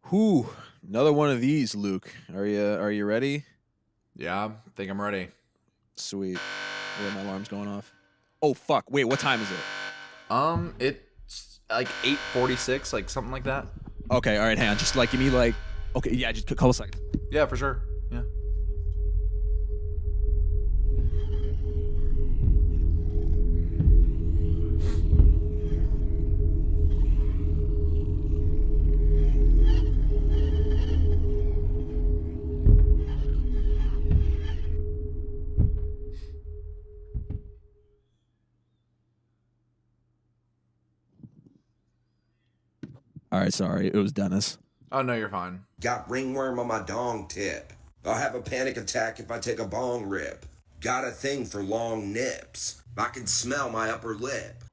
Whew, another one of these, Luke. Are you ready? Yeah, I think I'm ready. Sweet. Wait, my alarm's going off. Oh fuck! Wait, what time is it? It's like 8:46, like something like that. Okay, all right, hang on. Just give me okay, yeah, just a couple seconds. Yeah, for sure. Yeah. All right, sorry, it was Dennis. Oh no, you're fine. Got ringworm on my dong tip. I'll have a panic attack if I take a bong rip. Got a thing for long nips. I can smell my upper lip.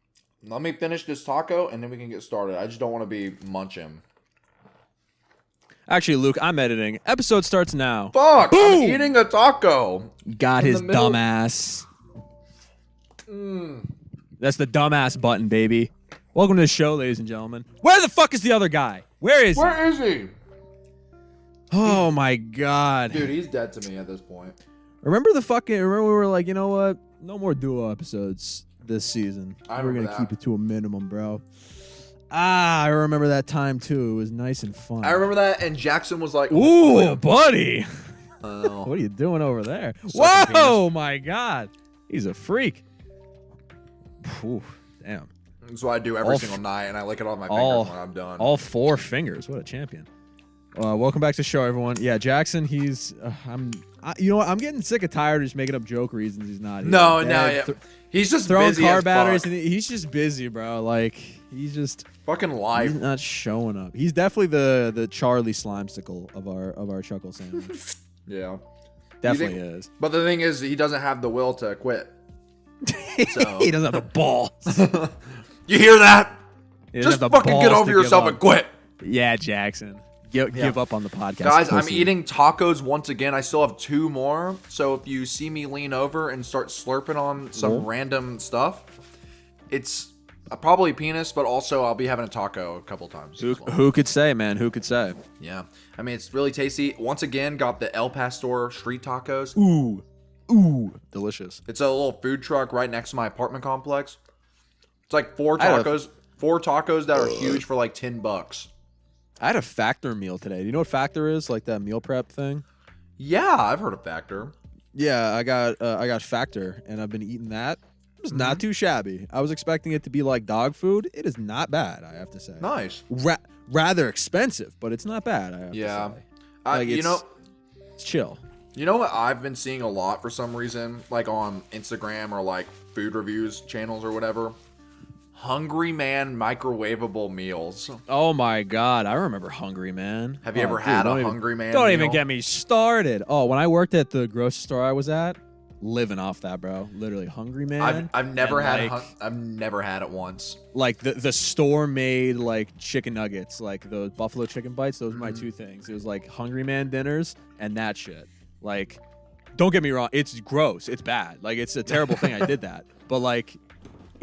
Let me finish this taco and then we can get started. I just don't want to be munching. Actually, Luke, I'm editing. Episode starts now. Fuck! Boom! I'm eating a taco. Got In his the middle. dumbass. That's the dumbass button, baby. Welcome to the show, ladies and gentlemen. Where the fuck is the other guy? Where is he? Where is he? Oh my god. Dude, he's dead to me at this point. Remember we were like, you know what? No more duo episodes this season. I We're remember gonna that. keep it to a minimum, bro. I remember that time too. It was nice and fun. I remember that, and Jackson was like, Ooh, buddy. Oh. What are you doing over there? Sucking Whoa, my god. He's a freak. Ooh, damn. That's what I do every single night, and I lick it off my fingers when I'm done. All 4 fingers. What a champion. Welcome back to the show, everyone. Yeah, Jackson, he's... you know what? I'm getting sick and tired of just making up joke reasons he's not here. No, Dad, yeah. He's just throwing busy car as batteries. fuck. And he's just busy, bro. Like, he's just... Fucking life. He's not showing up. He's definitely the Charlie Slimesicle of our chuckle sandwich. Yeah. Definitely is. But the thing is, he doesn't have the will to quit. So. He doesn't have the balls. You hear that? He doesn't Just have the fucking balls get over to give yourself up. and quit. Yeah, Jackson. Give up on the podcast. Guys, I'm pussy. eating tacos once again. I still have 2 more. So if you see me lean over and start slurping on some random stuff, it's probably penis, but also I'll be having a taco a couple times. Who could say, man? Who could say? Yeah. I mean, it's really tasty. Once again, got the El Pastor street tacos. Ooh, delicious. It's a little food truck right next to my apartment complex. It's like 4 I had tacos. 4 tacos that are huge for like $10. I had a Factor meal today. Do you know what Factor is? Like that meal prep thing? Yeah, I've heard of Factor. Yeah, I got Factor, and I've been eating that. It's not too shabby. I was expecting it to be like dog food. It is not bad, I have to say. Nice. Rather expensive, but it's not bad, I have to say. Like, it's chill. You know what I've been seeing a lot for some reason, like on Instagram or like food reviews channels or whatever? Hungry Man microwavable meals. Oh my god, I remember Hungry Man. Have you ever had a Hungry Man Don't meal? even get me started. Oh, when I worked at the grocery store I was at, living off that, bro. Literally Hungry Man. I've never and, had I've never had it once. Like the store made like chicken nuggets, like those buffalo chicken bites. Those were my 2 things. It was like Hungry Man dinners and that shit. Like, don't get me wrong, it's gross, it's bad. Like, it's a terrible thing I did that. But like,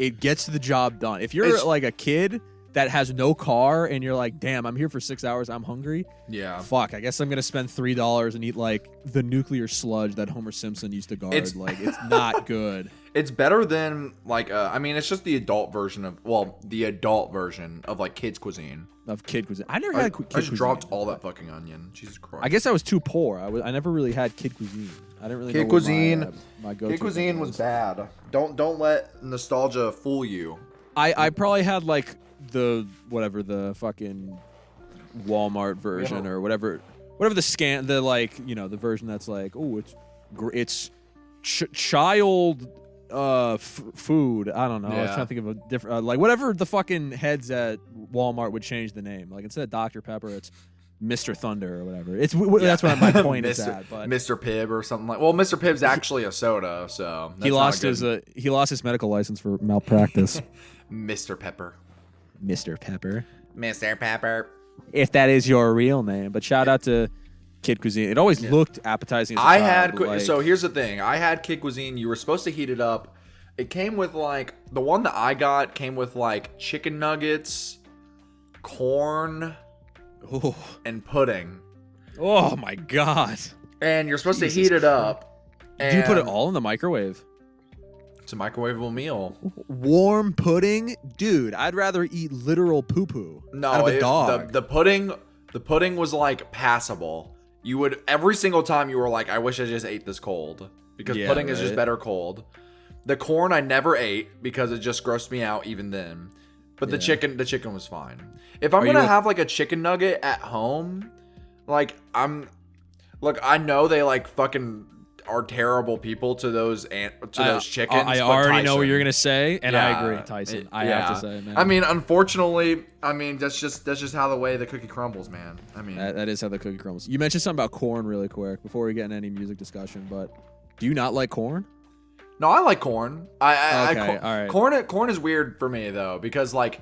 it gets the job done. If you're like a kid that has no car and you're like, damn, I'm here for 6 hours, I'm hungry. Yeah. Fuck, I guess I'm gonna spend $3 and eat like the nuclear sludge that Homer Simpson used to guard. It's not good. It's better than like I mean, it's just the adult version of like kids cuisine. Of kid cuisine. I never had kid cuisine. I just dropped all that fucking onion. Jesus Christ. I guess I was too poor. I never really had kid cuisine. I didn't really know Kid what cuisine. my go-to Kid cuisine was bad. Don't let nostalgia fool you. I probably had like the fucking Walmart version or whatever the version that's like, oh, it's child food. I don't know. I was trying to think of a different like whatever the fucking heads at Walmart would change the name. Like instead of Dr. Pepper, it's Mr. Thunder or whatever. That's what my point is at. But Mr. Pibb or something like. Well, Mr. Pibb's actually a soda, so that's he lost his medical license for malpractice. Mr. Pepper. Mr. Pepper. Mr. Pepper. If that is your real name. But shout out to Kid Cuisine. It always looked appetizing. As a child, but, like, so here's the thing. I had Kid Cuisine. You were supposed to heat it up. It came with like the one that I got came with like chicken nuggets, corn. Oh. and pudding. Oh my god. And you're supposed Jesus to heat it up. Do you put it all in the microwave? It's a microwavable meal. Warm pudding? Dude, I'd rather eat literal poo-poo out of a dog. The pudding was like passable. You would every single time you were like, I wish I just ate this cold. Because pudding is just better cold. The corn I never ate because it just grossed me out even then. But the chicken was fine. If I'm gonna have like a chicken nugget at home, like look, I know they like fucking are terrible people to those chickens. I already know what you're gonna say, and I agree, Tyson. I have to say, man. I mean, unfortunately, that's just how the way the cookie crumbles, man. I mean, that is how the cookie crumbles. You mentioned something about corn really quick before we get into any music discussion, but do you not like corn? No, I like corn. All right. Corn is weird for me though, because like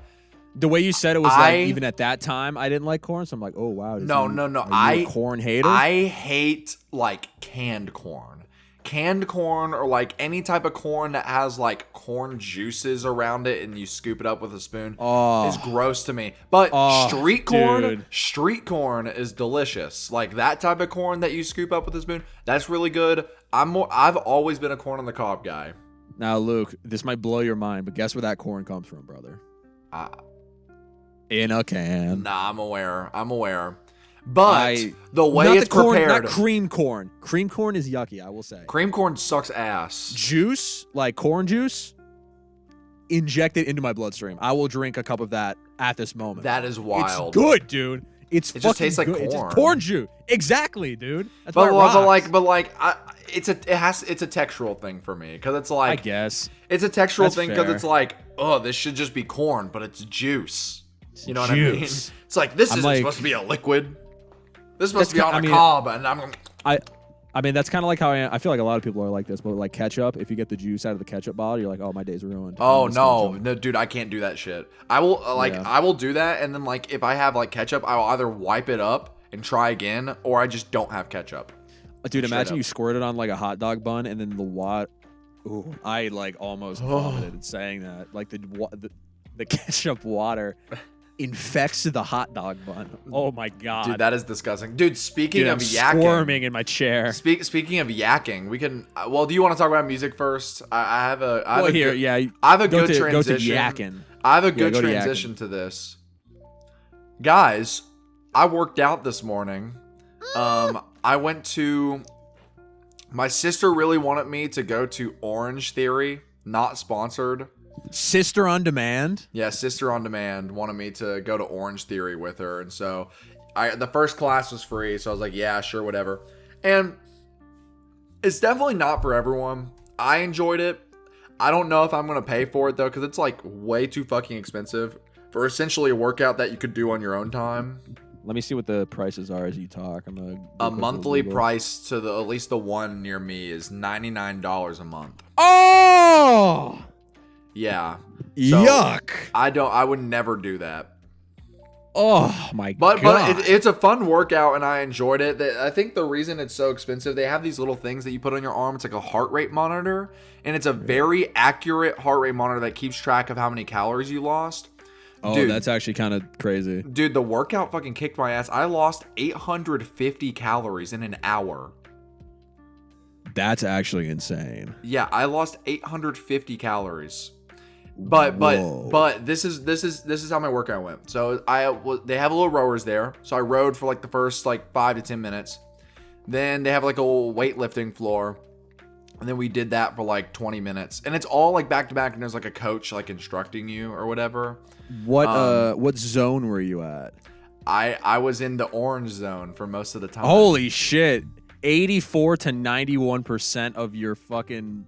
the way you said it was like even at that time I didn't like corn, so I'm like, oh wow. No. Are you a corn hater? I hate like canned corn or like any type of corn that has like corn juices around it and you scoop it up with a spoon. Is gross to me. But street corn is delicious. Like that type of corn that you scoop up with a spoon, that's really good. I've always been a corn on the cob guy. Now, Luke, this might blow your mind, but guess where that corn comes from, brother? In a can. Nah, I'm aware. But the way it's prepared. Not cream corn. Cream corn is yucky, I will say. Cream corn sucks ass. Juice, like corn juice, inject it into my bloodstream. I will drink a cup of that at this moment. That is wild. It's good, dude. It just tastes like good. corn. It's just corn juice. Exactly, dude. That's but why it's a textural thing for me because it's like I guess it's a textural That's thing because fair. it's like, oh, this should just be corn, but it's juice. You know what I juice. mean? It's like this isn't supposed to be a liquid. This is supposed to be on a cob, and I mean, that's kind of like how I feel like a lot of people are like this, but like ketchup, if you get the juice out of the ketchup bottle, you're like, oh, my day's ruined. Oh, no, dude, I can't do that shit. I will I will do that, and then like if I have like ketchup, I will either wipe it up and try again, or I just don't have ketchup. Dude, imagine you squirt it on like a hot dog bun, and then the water. Ooh, I like almost vomited saying that. Like the ketchup water infects the hot dog bun. Oh my god, dude, that is disgusting. Dude, speaking of I'm yakking, squirming in my chair. Speaking of yakking, we can. Well, do you want to talk about music first? I have a good transition. Go to yakking. I have a good transition to this, guys. I worked out this morning. I went to. My sister really wanted me to go to Orange Theory, not sponsored. Sister on Demand? Yeah, Sister on Demand wanted me to go to Orange Theory with her. And so the first class was free. So I was like, yeah, sure, whatever. And it's definitely not for everyone. I enjoyed it. I don't know if I'm going to pay for it, though, because it's like way too fucking expensive for essentially a workout that you could do on your own time. Let me see what the prices are as you talk. A monthly price to at least the one near me is $99 a month. Oh! Yeah. So yuck. I would never do that. Oh my god. But it's a fun workout and I enjoyed it. I think the reason it's so expensive, they have these little things that you put on your arm. It's like a heart rate monitor, and it's a very accurate heart rate monitor that keeps track of how many calories you lost. Oh, dude, that's actually kind of crazy. Dude, the workout fucking kicked my ass. I lost 850 calories in an hour. That's actually insane. Yeah, I lost 850 calories. But this is how my workout went. So they have little rowers there. So I rowed for like the first like 5 to 10 minutes. Then they have like a little weightlifting floor. And then we did that for like 20 minutes. And it's all like back to back, and there's like a coach like instructing you or whatever. What zone were you at? I was in the orange zone for most of the time. Holy shit. 84 to 91% of your fucking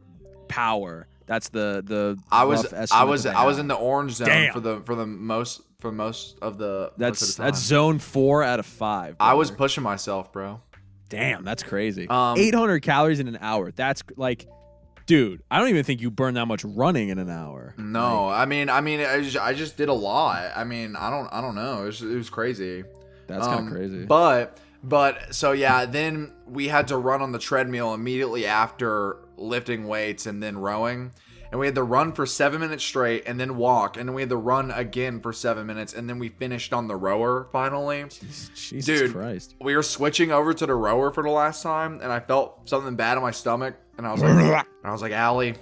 power. That's the I was in the orange zone. Damn. for most of the That's zone 4 out of 5. Brother. I was pushing myself, bro. Damn, that's crazy. 800 calories in an hour. That's like, dude, I don't even think you burn that much running in an hour. No, I mean, I just did a lot. I mean, I don't know. It was crazy. That's kind of crazy. But so yeah, then we had to run on the treadmill immediately after lifting weights and then rowing. and we had to run for 7 minutes straight and then walk, and then we had to run again for 7 minutes, and then we finished on the rower finally. Jesus Dude, Christ. we were switching over to the rower for the last time, and I felt something bad in my stomach, and I was like, Allie,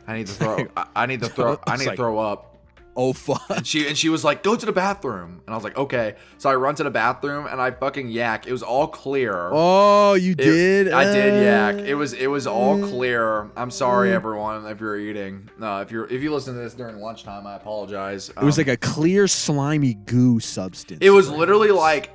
I need to throw. I need to throw up. Oh fuck. And she was like, go to the bathroom. And I was like, okay. So I run to the bathroom and I fucking yak. It was all clear. Oh, you did? I did yak. It was all clear. I'm sorry, everyone, if you're eating. If you listen to this during lunchtime, I apologize. It was like a clear, slimy goo substance. It was literally like,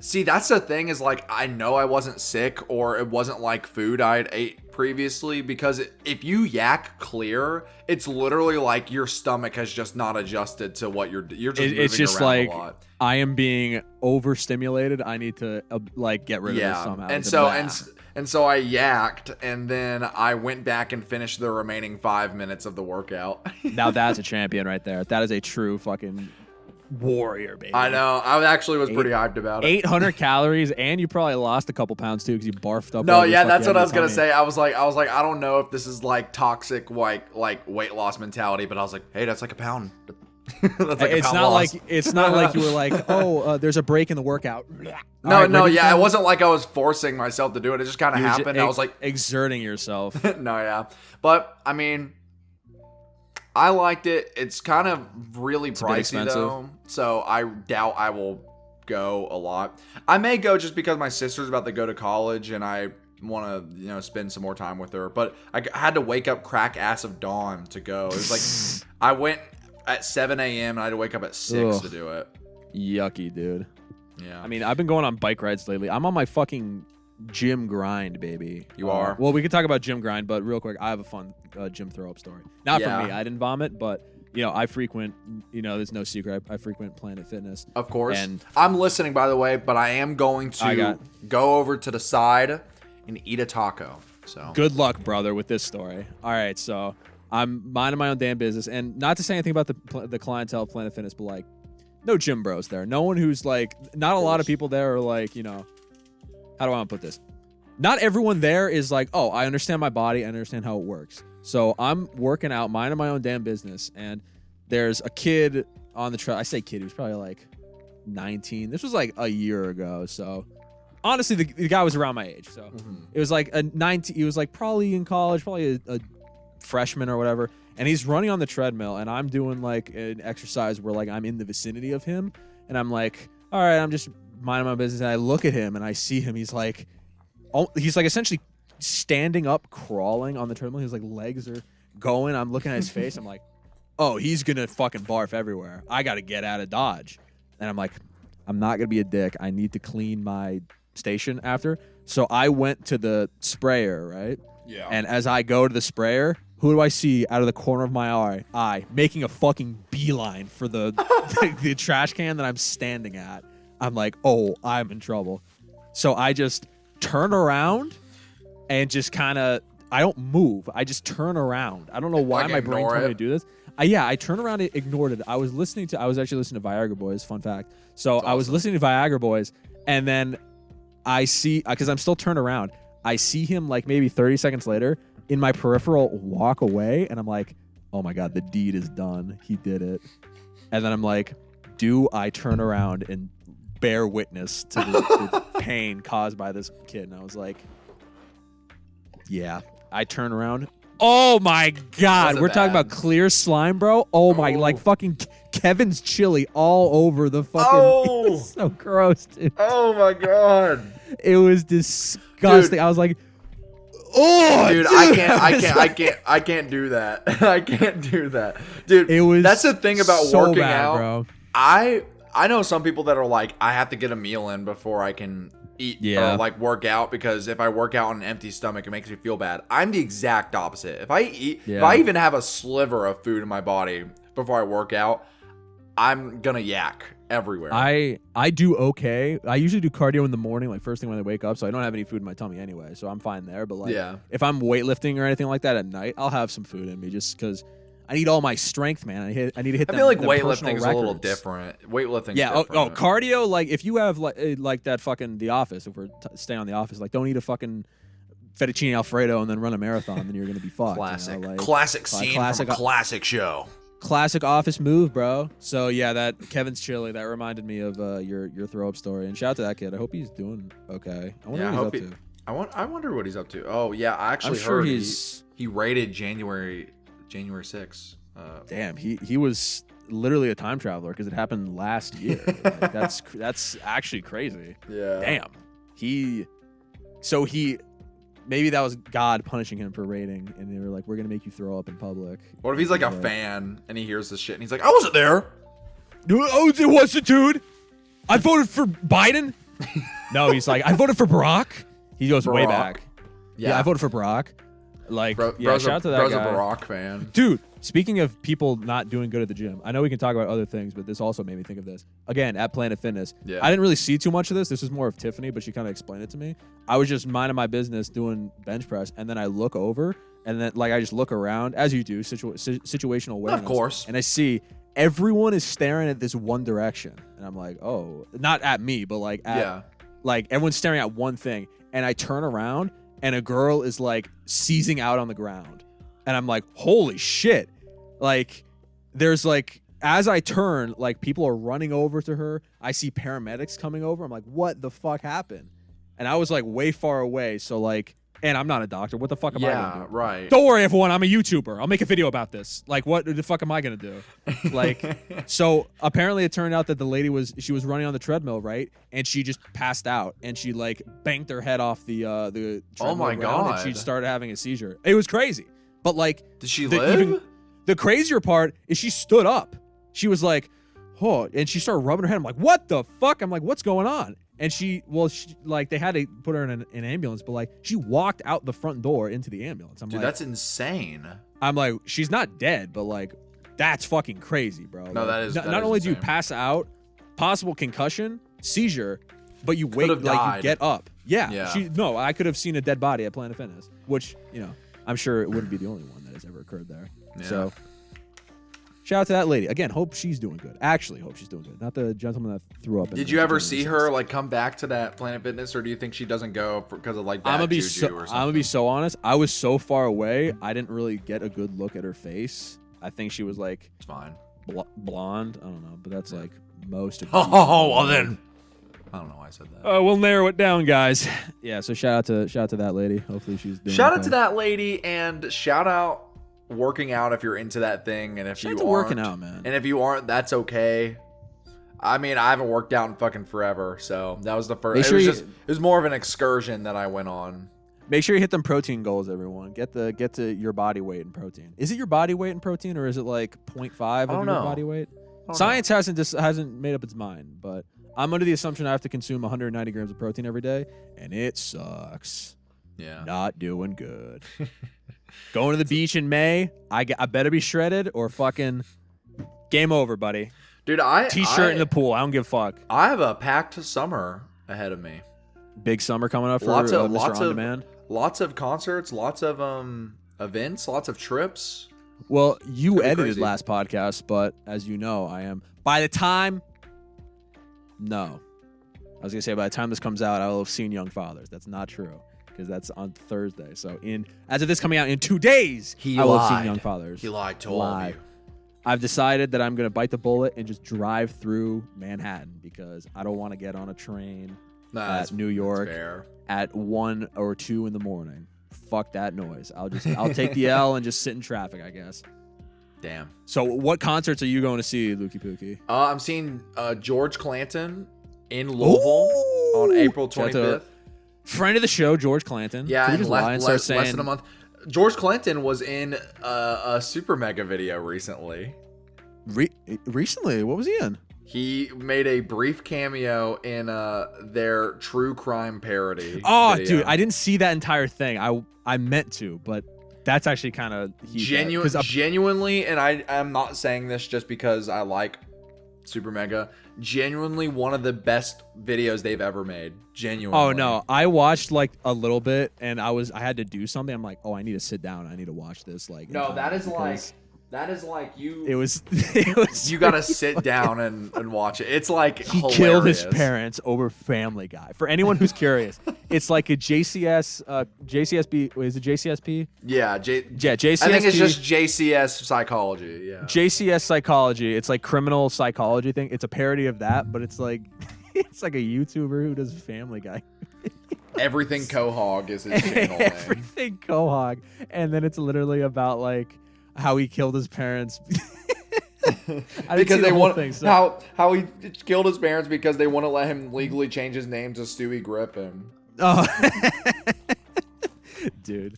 see, that's the thing is like, I know I wasn't sick or it wasn't like food I had ate previously, because if you yak clear, it's literally like your stomach has just not adjusted to what you're just it's just around like a lot. I am being overstimulated. I need to like get rid of this somehow. And so I yacked, and then I went back and finished the remaining 5 minutes of the workout. Now that's a champion right there. That is a true fucking warrior, baby. I know. I actually was pretty hyped about it. 800 calories, and you probably lost a couple pounds too because you barfed up. No, yeah, that's what I was gonna say. I was like, I don't know if this is like toxic, like weight loss mentality, but I was like, hey, that's like a pound. That's like it's a pound not loss. like it's not like you were like, oh, there's a break in the workout. No, yeah, it wasn't like I was forcing myself to do it. It just kind of happened. I was like exerting yourself. No, yeah, but I mean, I liked it. It's kind of really pricey though, so I doubt I will go a lot. I may go just because my sister's about to go to college and I want to, spend some more time with her. But I had to wake up crack ass of dawn to go. It was like I went at 7 a.m. and I had to wake up at 6 to do it. Yucky, dude. Yeah. I mean, I've been going on bike rides lately. I'm on my fucking gym grind, baby. You are? Well, we can talk about gym grind, but real quick, I have a fun gym throw up story. Not for me. I didn't vomit, but I frequent, there's no secret. I frequent Planet Fitness. Of course. And I'm listening, by the way, but I am going to go over to the side and eat a taco. So good luck, brother, with this story. All right, so I'm minding my own damn business, and not to say anything about the clientele of Planet Fitness, but like, no gym bros there. No one who's like, not a lot of people there are like, how do I want to put this? Not everyone there is like, oh, I understand my body, I understand how it works. So I'm working out, minding my own damn business, and there's a kid on the trail. I say kid, he was probably like 19. This was like a year ago, so honestly, the guy was around my age. So it was like a 19. He was like probably in college, probably a freshman or whatever. And he's running on the treadmill, and I'm doing like an exercise where like I'm in the vicinity of him, and I'm like, all right, I'm just minding my business. And I look at him, and I see him. He's like essentially standing up, crawling on the treadmill. His like legs are going. I'm looking at his face. I'm like, oh, he's gonna fucking barf everywhere. I got to get out of Dodge. And I'm like, I'm not gonna be a dick. I need to clean my station after. So I went to the sprayer, right? Yeah. And as I go to the sprayer, who do I see out of the corner of my eye making a fucking beeline for the the trash can that I'm standing at? I'm like, oh, I'm in trouble. So I just turn around and just kind of, I don't move. I just turn around. I don't know why my brain told me to do this. I turned around and ignored it. I was actually listening to Viagra Boys, fun fact. So I was listening to Viagra Boys, and then I see, because I'm still turned around, I see him like maybe 30 seconds later in my peripheral walk away, and I'm like, oh my God, the deed is done. He did it. And then I'm like, do I turn around and bear witness to the pain caused by this kid? And I was like, yeah. I turn around. Oh my God. We're talking about clear slime, bro. Oh my, like fucking Kevin's chili all over the fucking. Oh, it was so gross, dude. Oh my God. It was disgusting. Dude. I was like, oh, dude, I can't do that. I can't do that, dude. It was. That's the thing about so working bad, out, bro. I know some people that are like, I have to get a meal in before I can eat or like work out, because if I work out on an empty stomach, it makes me feel bad. I'm the exact opposite. If I even have a sliver of food in my body before I work out, I'm gonna yak everywhere. I do okay. I usually do cardio in the morning, like first thing when I wake up, so I don't have any food in my tummy anyway, so I'm fine there. But like, if I'm weightlifting or anything like that at night, I'll have some food in me just because I need all my strength, man. I need to hit. I feel like weightlifting is a little different. Weightlifting, different. Cardio. Like if you have like that fucking The Office. If we're staying on The Office, like don't eat a fucking fettuccine Alfredo and then run a marathon, then you're gonna be fucked. Classic, You know? Like, classic scene classic, from a classic show. Classic office move, bro. So yeah, that Kevin's chili that reminded me of your throw up story. And shout out to that kid. I hope he's doing okay. I wonder what he's up to. I wonder what he's up to. Oh yeah, I actually heard he raided January 6th. Damn, he was literally a time traveler because it happened last year. Like, that's actually crazy. Yeah. Damn. Maybe that was God punishing him for raiding, and they were like, "We're gonna make you throw up in public." What if he's like a fan and he hears this shit and he's like, "I wasn't there." Oh, it wasn't, dude. I voted for Biden. No, he's like, I voted for Barack. He goes way back. Yeah, I voted for Barack. Like, shout out to that guy. Bro's a Barack fan. Dude, speaking of people not doing good at the gym, I know we can talk about other things, but this also made me think of this. Again, at Planet Fitness. Yeah. I didn't really see too much of this. This is more of Tiffany, but she kind of explained it to me. I was just minding my business doing bench press, and then I look over, and then I just look around, as you do, situational awareness. Of course. And I see everyone is staring at this one direction. And I'm like, oh, not at me, but like everyone's staring at one thing. And I turn around, and a girl is like seizing out on the ground. And I'm like, holy shit. Like, there's like, as I turn, like people are running over to her. I see paramedics coming over. I'm like, what the fuck happened? And I was like way far away. So like, and I'm not a doctor. What the fuck am I going to do? Yeah, right. Don't worry, everyone. I'm a YouTuber. I'll make a video about this. Like, what the fuck am I going to do? Like, so apparently it turned out that the lady was running on the treadmill, right? And she just passed out and she like banked her head off the treadmill. Oh my God. And she started having a seizure. It was crazy. But like, did she live? The crazier part is she stood up. She was like, oh, and she started rubbing her head. I'm like, what the fuck? I'm like, what's going on? And she like they had to put her in an ambulance, but like she walked out the front door into the ambulance. I'm Dude, like, that's insane. I'm like, she's not dead, but like that's fucking crazy, bro. No, like, that is. Not only do you pass out, possible concussion, seizure, but you wake, like you get up. Yeah. I could have seen a dead body at Planet Fitness, which, you know, I'm sure it wouldn't be the only one that has ever occurred there. Yeah. So shout out to that lady. Again, hope she's doing good. Actually, hope she's doing good. Not the gentleman that threw up. Did you ever see her like come back to that Planet Fitness, or do you think she doesn't go because of like bad juju or something? I'm gonna be so honest. I was so far away, I didn't really get a good look at her face. I think she was like, it's fine, blonde. I don't know, but that's like most of. Oh, well then. I don't know why I said that. We'll narrow it down, guys. Yeah, so shout out to that lady. Hopefully she's doing out to that lady, and shout out working out if you're into that thing, and if you aren't, working out, man. And if you aren't, that's okay. I mean, I haven't worked out in fucking forever, so that was the first. It was more of an excursion that I went on. Make sure you hit them protein goals, everyone. Get to your body weight in protein. Is it your body weight in protein, or is it like 0.5 of your body weight? Science hasn't made up its mind, but I'm under the assumption I have to consume 190 grams of protein every day, and it sucks. Yeah. Not doing good. Going to the beach in May, I better be shredded or fucking game over, buddy. Dude, T-shirt in the pool. I don't give a fuck. I have a packed summer ahead of me. Big summer coming up for Mr. On Demand. Lots of concerts, lots of events, lots of trips. Well, you edited last podcast, but as you know, I am. By the time this comes out, I will have seen Young Fathers. That's not true, because that's on Thursday. So as of this coming out in 2 days, I will have seen Young Fathers. He lied to all of you. I've decided that I'm going to bite the bullet and just drive through Manhattan, because I don't want to get on a train at New York at 1 or 2 in the morning. Fuck that noise. I'll take the L and just sit in traffic, I guess. Damn. So what concerts are you going to see, Lukey Pookie? I'm seeing George Clanton in Louisville on April 25th. Friend of the show, George Clanton. Yeah, and less than a month. George Clanton was in a Super Mega video recently. Recently? What was he in? He made a brief cameo in their true crime parody. Oh, video. dude, I didn't see that entire thing. I meant to, but that's actually kind of genuinely, and I'm not saying this just because I like Super Mega. Genuinely one of the best videos they've ever made. Genuinely. Oh no, I watched like a little bit, and I had to do something. I'm like, oh, I need to sit down. I need to watch this. Like, no, that is like That is like you. It was. It was. You gotta sit down and watch it. It's like He hilarious. killed his parents over Family Guy. For anyone who's curious, it's like a JCSB. Is it JCSP? Yeah, JCSP. I think it's just JCS psychology. Yeah. JCS psychology. It's like criminal psychology thing. It's a parody of that, but it's like a YouTuber who does Family Guy. Everything Quahog is his channel name. Everything Quahog, and then it's literally about like how he killed his parents. Because they want thing, so. how he killed his parents because they want to let him legally change his name to Stewie Griffin. Oh, dude,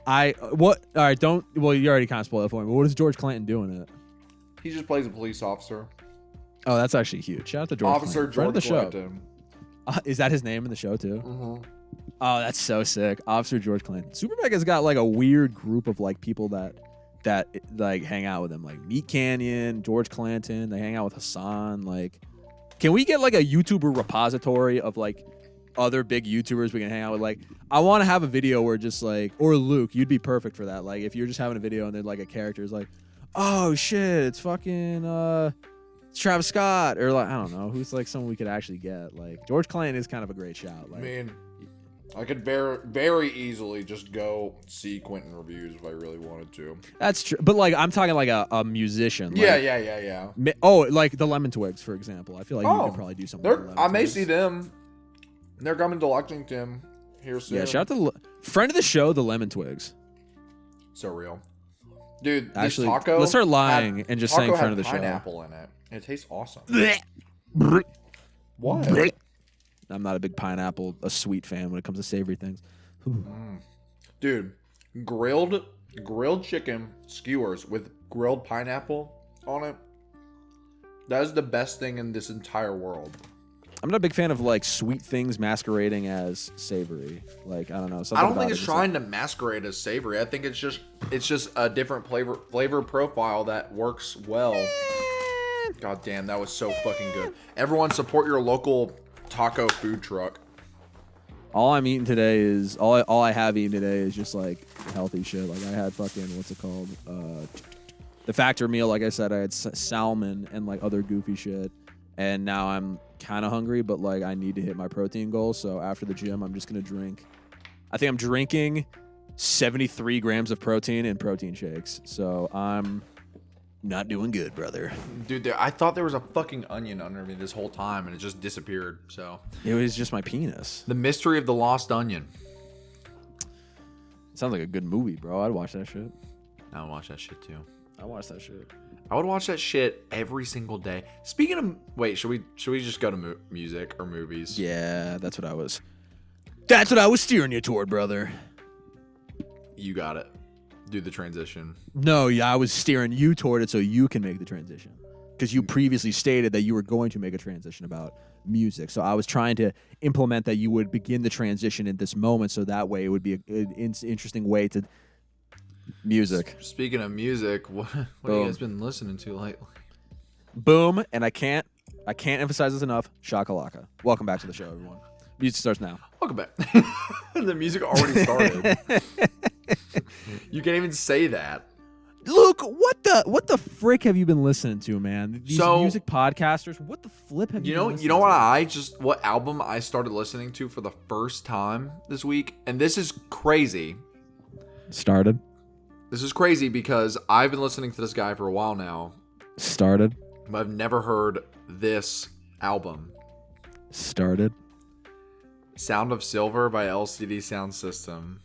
what? All right, don't. Well, you already kind of spoiled it for me. But what does George Clinton do in it? He just plays a police officer. Oh, that's actually huge. Shout out to George Officer Clinton. Friend of the show. Clinton. Is that his name in the show too? Mm-hmm. Oh, that's so sick. Officer George Clinton. Superbag has got like a weird group of like people that like hang out with him, like Meat Canyon, George Clinton. They hang out with Hassan. Like, can we get like a YouTuber repository of like other big YouTubers we can hang out with? Like, I want to have a video where just like, or Luke, you'd be perfect for that. Like, if you're just having a video and then like a character is like, oh shit, it's fucking it's Travis Scott, or like I don't know who's like someone we could actually get. Like George Clinton is kind of a great shout. Like, I mean, I could very easily just go see Quentin reviews if I really wanted to. that's true, but like I'm talking like a musician. Like, Yeah. Oh, like the Lemon Twigs, for example. I feel like you could probably do something. With the Lemon I may Twigs. see them. They're coming to Lexington here soon. Yeah, shout out to friend of the show, the Lemon Twigs. So real, dude. Actually, this taco let's start lying and just saying friend of the show. Pineapple in it. It tastes awesome. What? What? I'm not a big pineapple, a sweet fan when it comes to savory things. Dude, grilled chicken skewers with grilled pineapple on it. That is the best thing in this entire world. I'm not a big fan of like sweet things masquerading as savory. Like I don't know. I don't think it's trying to masquerade as savory. I think it's just a different flavor profile that works well. God damn, that was so fucking good. Everyone support your local taco food truck. All I'm eating today is all I have eaten today is just like healthy shit. Like I had fucking what's it called? The Factor meal. Like I said, I had salmon and like other goofy shit. And now I'm kind of hungry, but like I need to hit my protein goal. So after the gym, I'm just gonna drink. I think I'm drinking 73 grams of protein in protein shakes. So I'm not doing good, brother. Dude, I thought there was a fucking onion under me this whole time, and it just disappeared. So it was just my penis. The mystery of the lost onion. It sounds like a good movie, bro. I'd watch that shit. I would watch that shit too. I watch that shit. I would watch that shit every single day. Speaking of, wait, should we just go to music or movies? Yeah, that's what I was steering you toward, brother. You got it. Do the transition. No, yeah, I was steering you toward it so you can make the transition. Because you previously stated that you were going to make a transition about music. So I was trying to implement that you would begin the transition in this moment so that way it would be an interesting way to music. Speaking of music, what have you guys been listening to lately? Boom, and I can't emphasize this enough. Shakalaka. Welcome back to the show, everyone. Music starts now. Welcome back. The music already started. You can't even say that. Luke, what the frick have you been listening to, man? These music podcasters, what the flip have you been listening to? What album I started listening to for the first time this week, and this is crazy. Started. This is crazy because I've been listening to this guy for a while now. Started. But I've never heard this album. Started. Sound of Silver by LCD Sound System.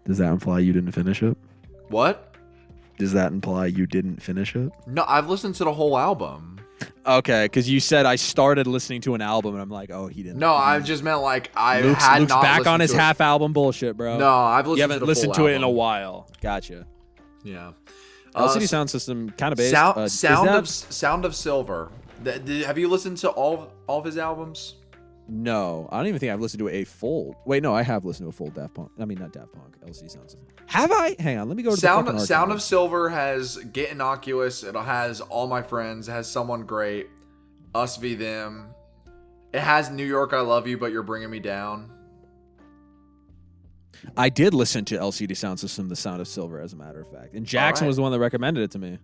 Does that imply you didn't finish it? What? Does that imply you didn't finish it? No, I've listened to the whole album. Okay, because you said I started listening to an album, and I'm like, oh, he didn't. No, I just meant like Luke's back on his half album bullshit, bro. No, I've listened. You haven't listened to it in a while. Gotcha. Yeah. LCD Sound System kind of based. Sound of Silver. Have you listened to all of his albums? No, I don't even think I've listened to a full. Wait, no, I have listened to a full Daft Punk. I mean, not Daft Punk. LCD Sound System. Have I? Hang on, let me go to the Sound of Silver has Get Innocuous. It has All My Friends. It has Someone Great. Us v Them. It has New York I Love You, but You're Bringing Me Down. I did listen to LCD Sound System, The Sound of Silver, as a matter of fact. And Jackson was the one that recommended it to me.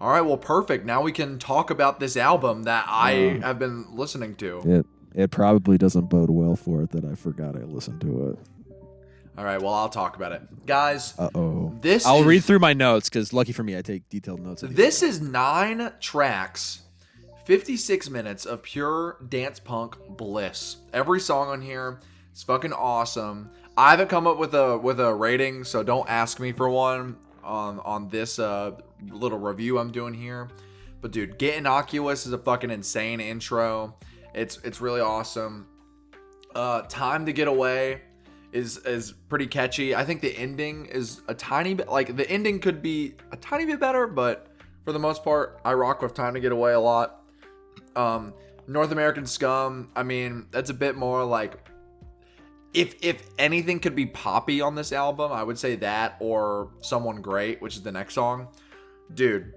All right, well, perfect. Now we can talk about this album that I have been listening to. It probably doesn't bode well for it that I forgot I listened to it. All right, well, I'll talk about it. Guys, I'll read through my notes, because lucky for me, I take detailed notes. This is 9 tracks, 56 minutes of pure dance punk bliss. Every song on here is fucking awesome. I haven't come up with a rating, so don't ask me for one on this little review I'm doing here. But dude, Get Innocuous is a fucking insane intro. It's really awesome. Time to Get Away is pretty catchy. I think the ending is a tiny bit, like, the ending could be a tiny bit better, but for the most part, I rock with Time to Get Away a lot. North American Scum, I mean, that's a bit more like, if anything could be poppy on this album, I would say that, or Someone Great, which is the next song. Dude,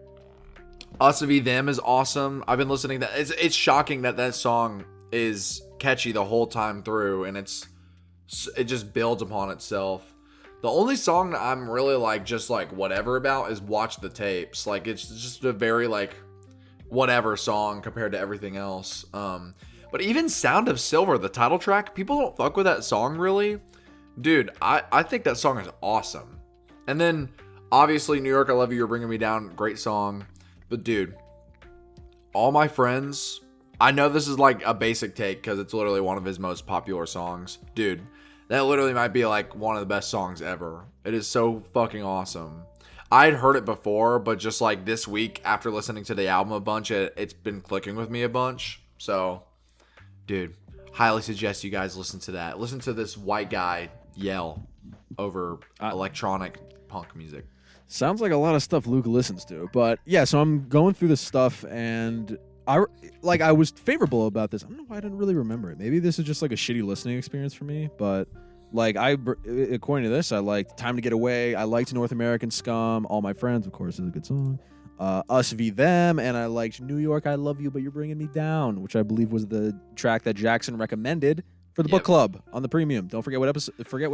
Us v Them is awesome. I've been listening to that. It's shocking that song is catchy the whole time through, and it just builds upon itself. The only song that I'm really like just like whatever about is Watch the Tapes. Like, it's just a very like whatever song compared to everything else. But even Sound of Silver, the title track, people don't fuck with that song really. Dude, I think that song is awesome. And then obviously New York I Love You, You're Bringing Me Down, great song. But dude, All My Friends, I know this is like a basic take because it's literally one of his most popular songs. Dude, that literally might be like one of the best songs ever. It is so fucking awesome. I'd heard it before, but just like this week after listening to the album a bunch, it's been clicking with me a bunch. So, dude, highly suggest you guys listen to that. Listen to this white guy yell over electronic punk music. Sounds like a lot of stuff Luke listens to. But yeah, so I'm going through this stuff, and I was favorable about this. I don't know why I didn't really remember it. Maybe this is just like a shitty listening experience for me, but like according to this, I liked Time to Get Away. I liked North American Scum. All My Friends, of course, is a good song. Us v Them, and I liked New York I Love You, But You're Bringing Me Down, which I believe was the track that Jackson recommended for the book club on the premium. Don't forget what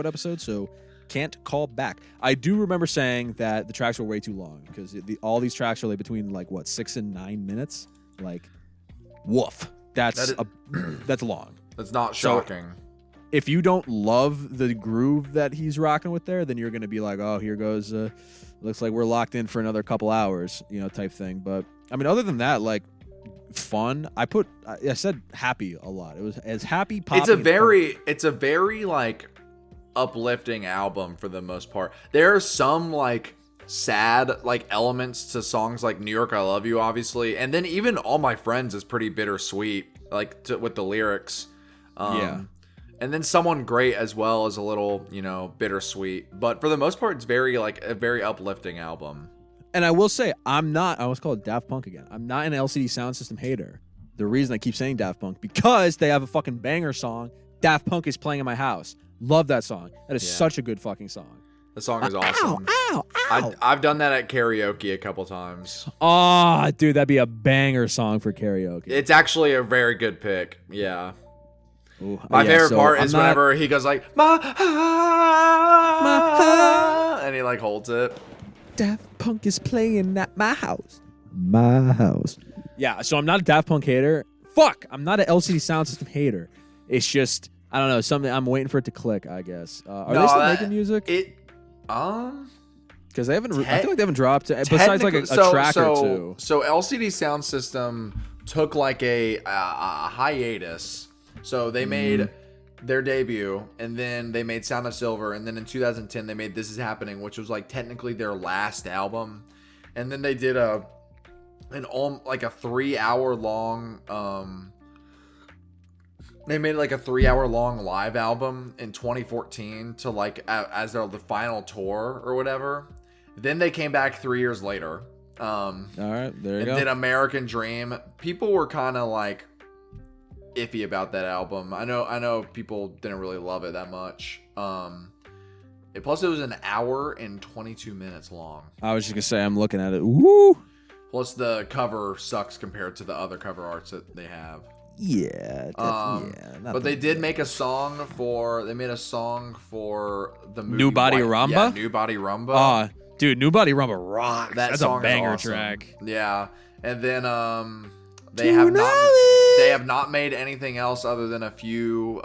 episode, so can't call back. I do remember saying that the tracks were way too long, because all these tracks are like between like 6 and 9 minutes. Like, woof. That's long. That's not shocking. So, if you don't love the groove that he's rocking with there, then you're going to be like, oh, here goes, looks like we're locked in for another couple hours, type thing. But, I mean, other than that, like, fun. I said happy a lot. It was as happy popping. It's a very, like, uplifting album for the most part. There are some, like, sad, like, elements to songs like New York I Love You, obviously. And then even All My Friends is pretty bittersweet, like, with the lyrics. Yeah. And then Someone Great as well is a little, bittersweet. But for the most part, it's a very uplifting album. And I will say, I almost call it Daft Punk again. I'm not an LCD Sound System hater. The reason I keep saying Daft Punk, because they have a fucking banger song. Daft Punk is playing in my house. Love that song. That is such a good fucking song. The song is awesome. Ow, ow. I've done that at karaoke a couple times. Oh, dude, that'd be a banger song for karaoke. It's actually a very good pick. Yeah. Ooh, my favorite part is whenever he goes like, my and he like holds it. Daft Punk is playing at my house. My house. Yeah, so I'm not a Daft Punk hater. Fuck, I'm not an LCD Sound System hater. It's just, I don't know, something I'm waiting for it to click, I guess. Are they still making music? Because they haven't. I feel like they haven't dropped besides like a track or two. So LCD Sound System took like a hiatus. So they made their debut, and then they made Sound of Silver, and then in 2010 they made This Is Happening, which was like technically their last album. And then they did a 3-hour long. They made like a 3-hour long live album in 2014 to like as the final tour or whatever. Then they came back 3 years later. All right, there you go. And did American Dream. People were kind of like iffy about that album. I know people didn't really love it that much. Plus it was an hour and 22 minutes long. I was just gonna say, I'm looking at it. Woo! Plus the cover sucks compared to the other cover arts that they have. Yeah, But they did make a song for. They made a song for the movie New Body Rumba? Yeah, New Body Rumba. Dude, New Body Rumba rocks. That That's song a banger is awesome. track. Yeah, and then they have not made anything else other than a few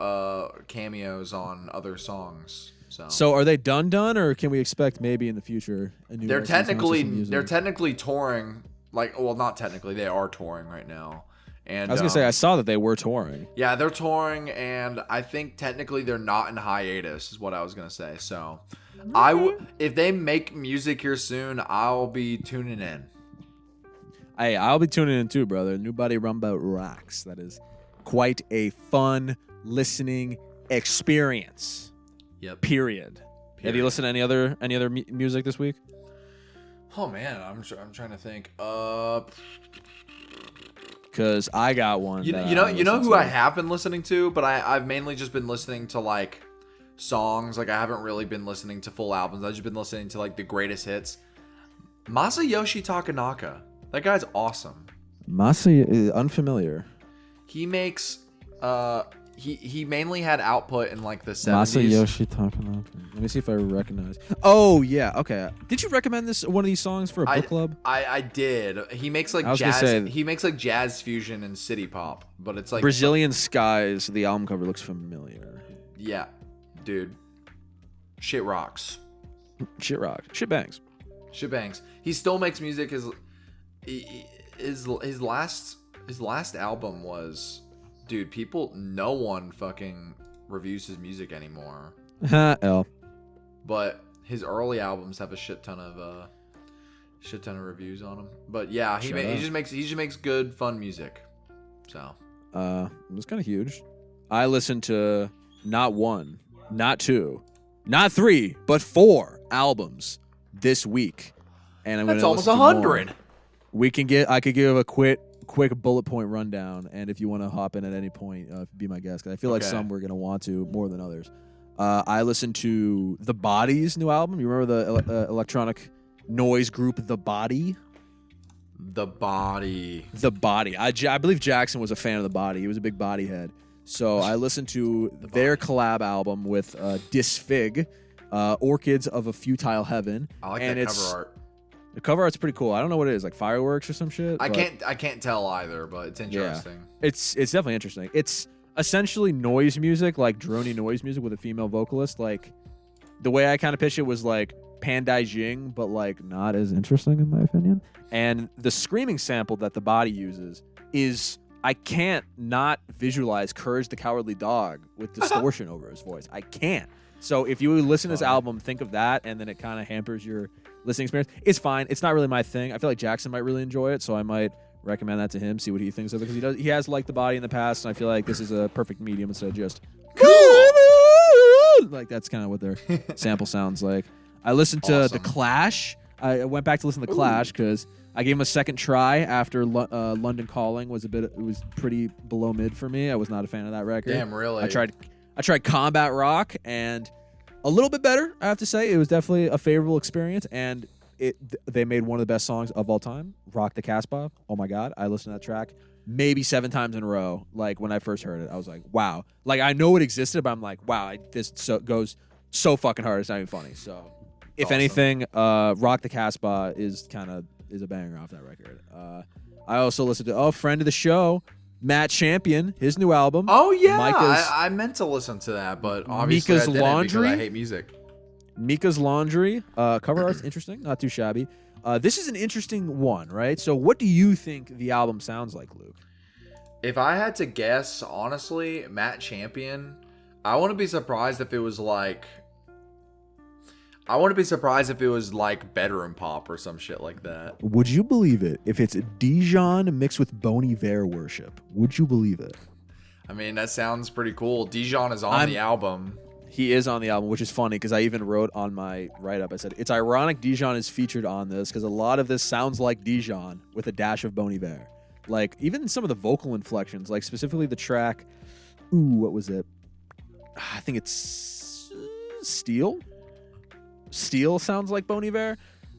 cameos on other songs. So are they done, or can we expect maybe in the future a new? They're technically touring. Like, well, not technically, they are touring right now. And I was gonna say I saw that they were touring. Yeah, they're touring, and I think technically they're not in hiatus, is what I was gonna say. So, if they make music here soon, I'll be tuning in. Hey, I'll be tuning in too, brother. New Body Rumba rocks. That is quite a fun listening experience. Yep. Period. Have you listened to any other music this week? Oh man, I'm trying to think. Because I got one. You know who I have been listening to, but I've mainly just been listening to like songs. Like I haven't really been listening to full albums. I've just been listening to like the greatest hits. Masayoshi Takanaka. That guy's awesome. Unfamiliar. He makes he mainly had output in like the 70s. Masayoshi Takanaka. Let me see if I recognize. Oh yeah, okay. Did you recommend one of these songs for a book club? I did. He makes like jazz. He makes like jazz fusion and city pop, but it's like Brazilian Skies. The album cover looks familiar. Yeah, dude. Shit rocks. Shit rock. Shit bangs. Shit bangs. He still makes music. His last album was, dude. No one fucking reviews his music anymore. L. But his early albums have a shit ton of reviews on them. But yeah, he just makes good fun music. So it was kind of huge. I listened to not one, not two, not three, but 4 albums this week, and I'm that's almost 100. I could give a quick bullet point rundown, and if you want to hop in at any point, be my guest. 'Cause I feel like some we're gonna want to more than others. I listened to The Body's new album. You remember the electronic noise group The Body? The Body. I believe Jackson was a fan of The Body. He was a big Body head. So I listened to their collab album with Disfig, Orchids of a Futile Heaven. I like that cover art. The cover art's pretty cool. I don't know what it is, like fireworks or some shit. I can't tell either, but it's interesting. Yeah. It's definitely interesting. It's essentially noise music, like droney noise music with a female vocalist. Like the way I kind of pitched it was like Pandai Jing, but like not as interesting in my opinion. And the screaming sample that The Body uses is, I can't not visualize Courage the Cowardly Dog with distortion over his voice. I can't. So if you listen to this album, think of that, and then it kind of hampers your listening experience. It's fine. It's not really my thing. I feel like Jackson might really enjoy it, so I might recommend that to him, see what he thinks of it, because he has liked The Body in the past, and I feel like this is a perfect medium instead of just cool. Like that's kind of what their sample sounds like. I listened to The Clash. I went back to listen to The Clash because I gave him a second try after London Calling was pretty below mid for me. I was not a fan of that record. Damn, really? I tried Combat Rock, and a little bit better, I have to say. It was definitely a favorable experience, and they made one of the best songs of all time, Rock the Casbah. Oh my God, I listened to that track maybe 7 times in a row. Like when I first heard it, I was like, wow. Like I know it existed, but I'm like, wow, this goes so fucking hard. It's not even funny. So if anything, Rock the Casbah is a banger off that record. I also listened to friend of the show, Matt Champion, his new album. Oh yeah, I meant to listen to that, but obviously Mika's I didn't Laundry. because I hate music. Mika's Laundry. Cover art's interesting, not too shabby. This is an interesting one, right? So what do you think the album sounds like, Luke? If I had to guess, honestly, Matt Champion, I wouldn't be surprised if it was like bedroom pop or some shit like that. Would you believe it if it's Dijon mixed with Bon Iver worship? Would you believe it? I mean, that sounds pretty cool. Dijon is on the album. He is on the album, which is funny because I even wrote on my write-up, I said, it's ironic Dijon is featured on this because a lot of this sounds like Dijon with a dash of Bon Iver. Like, even some of the vocal inflections, like specifically the track, what was it? I think it's Steel. Steel sounds like Bon Iver.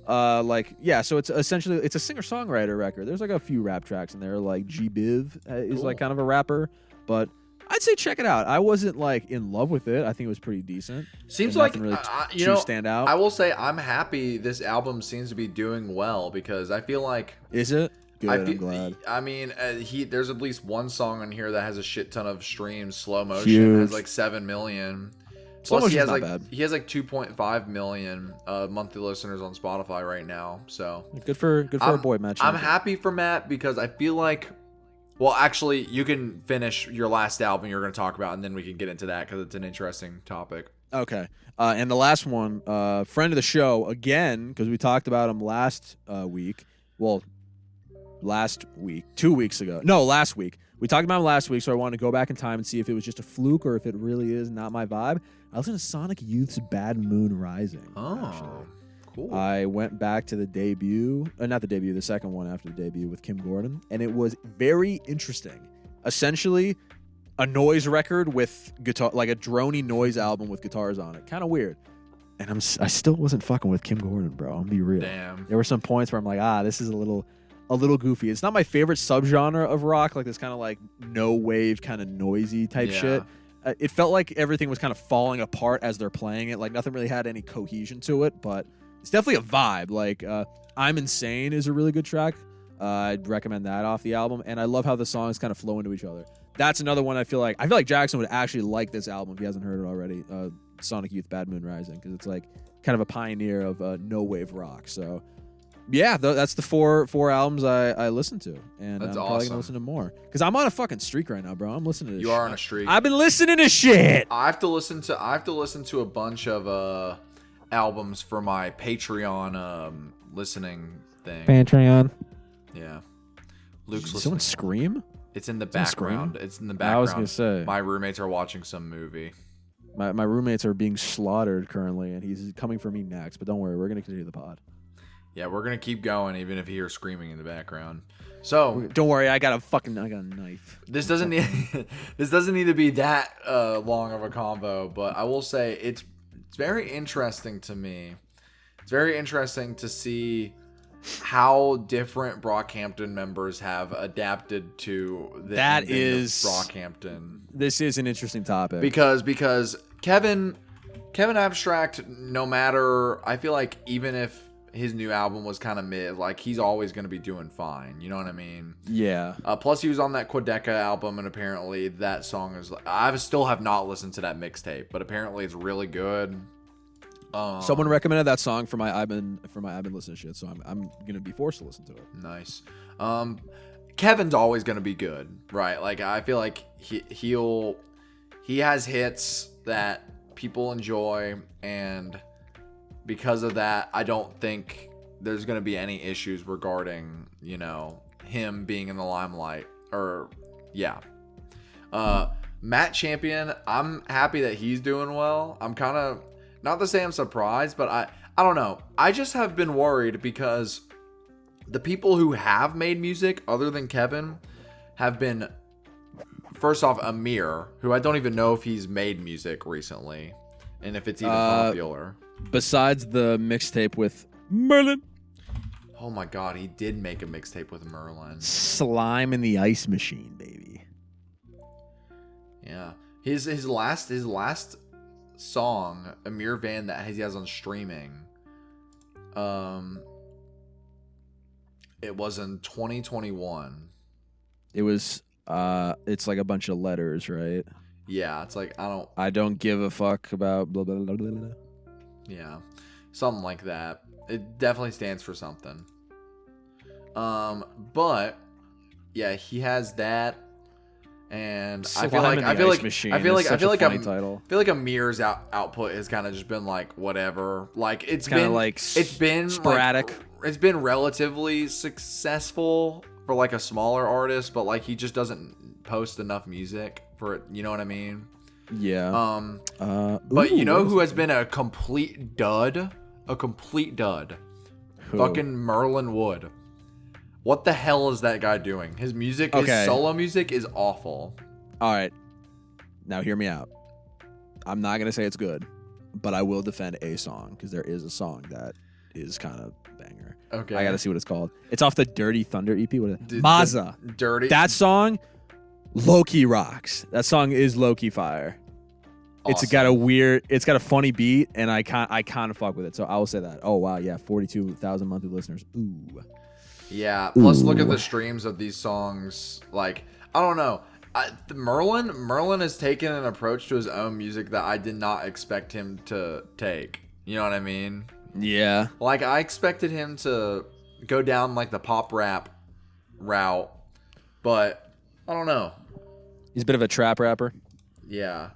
So it's essentially it's a singer-songwriter record. There's like a few rap tracks in there. Like G-Biv is like kind of a rapper, but I'd say check it out. I wasn't like in love with it. I think it was pretty decent. Seems like really stand out. I will say I'm happy this album seems to be doing well because I feel like is it good? I'm glad. I mean, there's at least one song on here that has a shit ton of streams. Slow Motion Huge. has like 7 million. Slow Plus, he has not like bad. he has like 2.5 million monthly listeners on Spotify right now. So good for our boy Matt. I'm happy for Matt because I feel like. Well, actually, you can finish your last album you're going to talk about, and then we can get into that because it's an interesting topic. Okay. And the last one, friend of the show, again, because we talked about him last week. Well, last week. 2 weeks ago. No, last week. We talked about him last week, so I wanted to go back in time and see if it was just a fluke or if it really is not my vibe. I listened to Sonic Youth's Bad Moon Rising. Oh, actually. cool. I went back to the debut, not the debut, the second one after the debut with Kim Gordon, and it was very interesting. Essentially, a noise record with guitar, like a droney noise album with guitars on it. Kind of weird. And I still wasn't fucking with Kim Gordon, bro. I'm gonna be real. Damn. There were some points where I'm like, this is a little goofy. It's not my favorite subgenre of rock, like this kind of like no wave, kind of noisy type shit. It felt like everything was kind of falling apart as they're playing it. Like nothing really had any cohesion to it, but it's definitely a vibe. Like I'm Insane is a really good track. I'd recommend that off the album, and I love how the songs kind of flow into each other. That's another one I feel like Jackson would actually like this album if he hasn't heard it already. Sonic Youth Bad Moon Rising, because it's like kind of a pioneer of no wave rock. So yeah, that's the four albums I listened to, and that's I'm probably awesome. gonna listen to more because I'm on a fucking streak right now, bro. I'm listening to this. You are on a streak. I've been listening to shit. I have to listen to a bunch of albums for my Patreon listening thing. Patreon. Yeah. Luke's Did listening. someone scream? It's in the Someone background. scream? It's in the background. I was gonna say my roommates are watching some movie. my roommates are being slaughtered currently, and he's coming for me next. But don't worry, we're gonna continue the pod. Yeah, we're gonna keep going even if you hear screaming in the background. So don't worry, I got a knife. This doesn't need to be that long of a combo, but I will say it's very interesting to me. It's very interesting to see how different Brockhampton members have adapted to the ending of Brockhampton. This is an interesting topic because Kevin Abstract, no matter, I feel like even if his new album was kind of mid, like he's always going to be doing fine. You know what I mean? Yeah. Plus, he was on that Quedeca album, and apparently that song is. I still have not listened to that mixtape, but apparently it's really good. Someone recommended that song for my I've been listening to shit, so I'm gonna be forced to listen to it. Nice. Kevin's always gonna be good, right? Like I feel like he has hits that people enjoy, and because of that, I don't think there's gonna be any issues regarding him being in the limelight. Matt Champion, I'm happy that he's doing well. I'm kind of, not to say I'm surprised, but I don't know. I just have been worried because the people who have made music other than Kevin have been, first off, Amir, who I don't even know if he's made music recently and if it's even popular. Besides the mixtape with Merlin. Oh my God, he did make a mixtape with Merlin. Slime in the Ice Machine, baby. Yeah. His last song, Amir Van, that he has on streaming, it was in 2021. It was it's like a bunch of letters, right? Yeah, it's like I don't give a fuck about blah blah blah blah blah. Yeah, something like that. It definitely stands for something. But yeah, he has that. And I feel like Amir's output has kind of just been like whatever. Like it's been sporadic. It's been relatively successful for like a smaller artist, but like he just doesn't post enough music for it. You know what I mean? Yeah. But you know who has been a complete dud? A complete dud. Who? Fucking Merlin Wood. What the hell is that guy doing? His music, his solo music is awful. All right. Now hear me out. I'm not going to say it's good, but I will defend a song because there is a song that is kind of banger. Okay. I gotta see what it's called. It's off the Dirty Thunder EP. What is it? Maza. Dirty. That song, low-key rocks. That song is low-key fire. Awesome. It's got a funny beat, and I kind of fuck with it. So I will say that. Oh wow, yeah, 42,000 monthly listeners. Ooh. Yeah. Plus, look at the streams of these songs. Like, I don't know. Merlin has taken an approach to his own music that I did not expect him to take. You know what I mean? Yeah. Like, I expected him to go down like the pop rap route, but I don't know. He's a bit of a trap rapper. Yeah.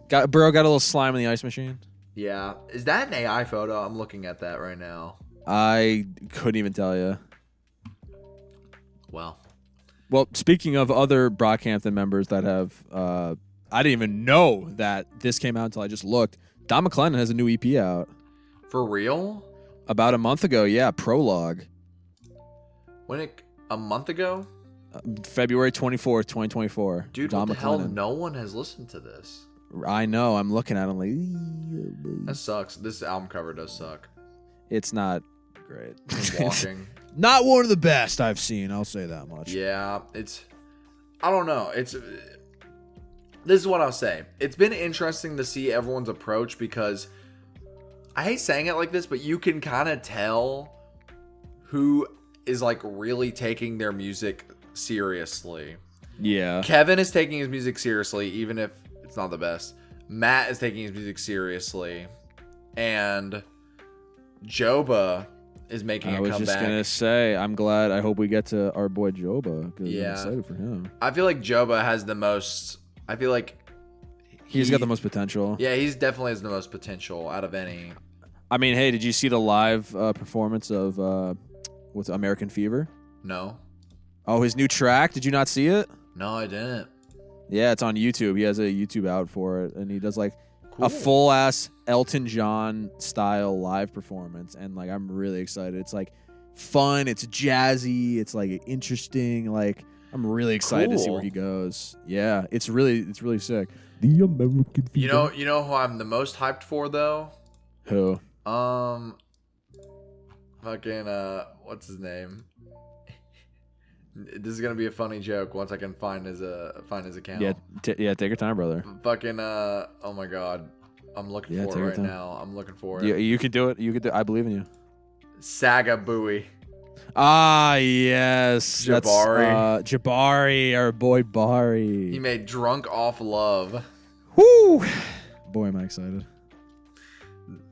Got a little slime in the ice machine. Yeah. Is that an AI photo? I'm looking at that right now. I couldn't even tell you. Well, speaking of other Brockhampton members that have, I didn't even know that this came out until I just looked. Don McLennan has a new EP out. for real? About a month ago, yeah, Prologue. A month ago? February 24th, 2024. Dude, Don what the hell? McLennan. No one has listened to this. I know. I'm looking at him like, That sucks. This album cover does suck. it's not great. I'm walking. Not one of the best I've seen. I'll say that much. Yeah, I don't know. This is what I'll say. It's been interesting to see everyone's approach because I hate saying it like this, but you can kind of tell who is like really taking their music seriously. Yeah. Kevin is taking his music seriously, even if it's not the best. Matt is taking his music seriously. And Joba is making a comeback. I was just going to say, I'm glad. I hope we get to our boy Joba because I'm excited for him. I feel like Joba has the most... I feel like... He's got the most potential. Yeah, he's definitely has the most potential out of any. I mean, hey, did you see the live performance of what's American Fever? No. Oh, his new track. Did you not see it? No, I didn't. Yeah, it's on YouTube. He has a YouTube out for it, and he does like Cool. a full ass Elton John style live performance, and like I'm really excited. It's like fun. It's jazzy. It's like interesting. Like I'm really excited to see where he goes. Yeah, it's really sick. The American Fever. You know who I'm the most hyped for though? Who? Fucking what's his name? This is gonna be a funny joke once I can find his account. Yeah, take your time, brother. Fucking oh my god, I'm looking for it right now. I'm looking for it. You can do it. You can do. I believe in you. Saga Bowie. Ah, yes. Jabari. That's, Jabari, our boy Bari. He made "Drunk Off Love." Woo! Boy, am I excited.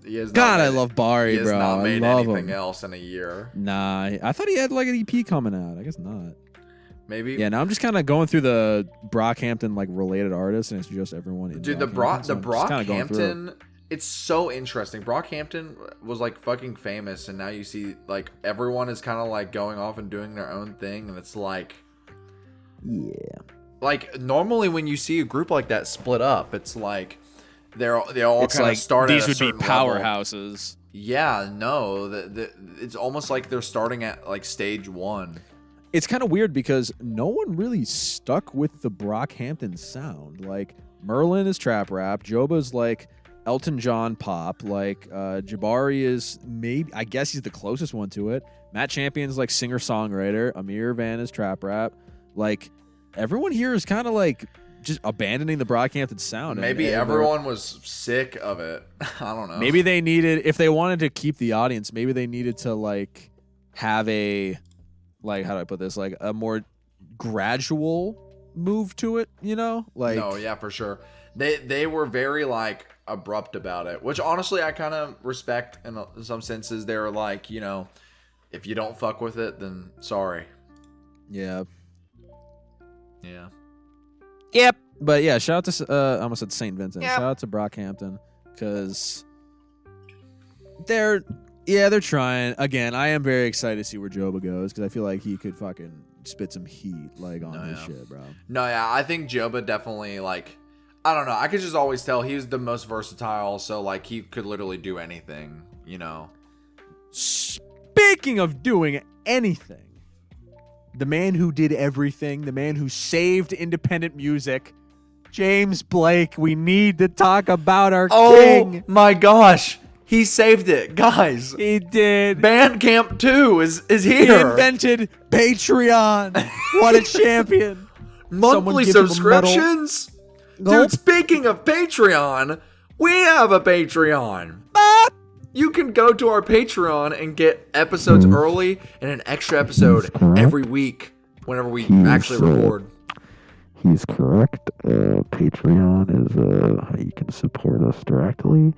I love Bari, he has bro. not made I love anything him. else in a year. Nah, I thought he had like an EP coming out. I guess not. Maybe. Yeah, now I'm just kind of going through the Brockhampton like related artists, and it's just everyone in Dude, the Brockhampton, it's so interesting. Brockhampton was like fucking famous, and now you see like everyone is kind of like going off and doing their own thing, and it's like, yeah. Like normally when you see a group like that split up, it's like they all kind of start. These at a would be certain level. powerhouses. Yeah, no, it's almost like they're starting at like stage one. It's kind of weird because no one really stuck with the Brockhampton sound. Like Merlin is trap rap, Joba's like Elton John pop, like Jabari is maybe, I guess he's the closest one to it. Matt Champion's like singer songwriter, Amir Van is trap rap. Like everyone here is kind of like just abandoning the Brockhampton sound. Maybe everyone was sick of it. I don't know. Maybe they needed, if they wanted to keep the audience, maybe they needed to like have a, like, how do I put this? Like a more gradual move to it, you know? Like, no, yeah, for sure. They were very like abrupt about it, which honestly I kind of respect in some senses. They're like, you know, if you don't fuck with it, then sorry. Yeah. Yeah. Yep. But yeah, shout out to I almost said St. Vincent. Yep. Shout out to Brockhampton because they're trying. Again, I am very excited to see where Joba goes because I feel like he could fucking spit some heat like on his shit, bro. No, yeah, I think Joba definitely like, I don't know. I could just always tell he was the most versatile, so like he could literally do anything, you know. Speaking of doing anything, the man who did everything, the man who saved independent music, James Blake. We need to talk about our king. Oh my gosh. He saved it, guys. He did. Bandcamp 2 is He here. invented Patreon. What a champion. Monthly give him a medal. subscriptions? Nope. Dude, speaking of Patreon, we have a Patreon. You can go to our Patreon and get episodes early and an extra episode every week whenever we actually record. He's correct. Patreon is how you can support us directly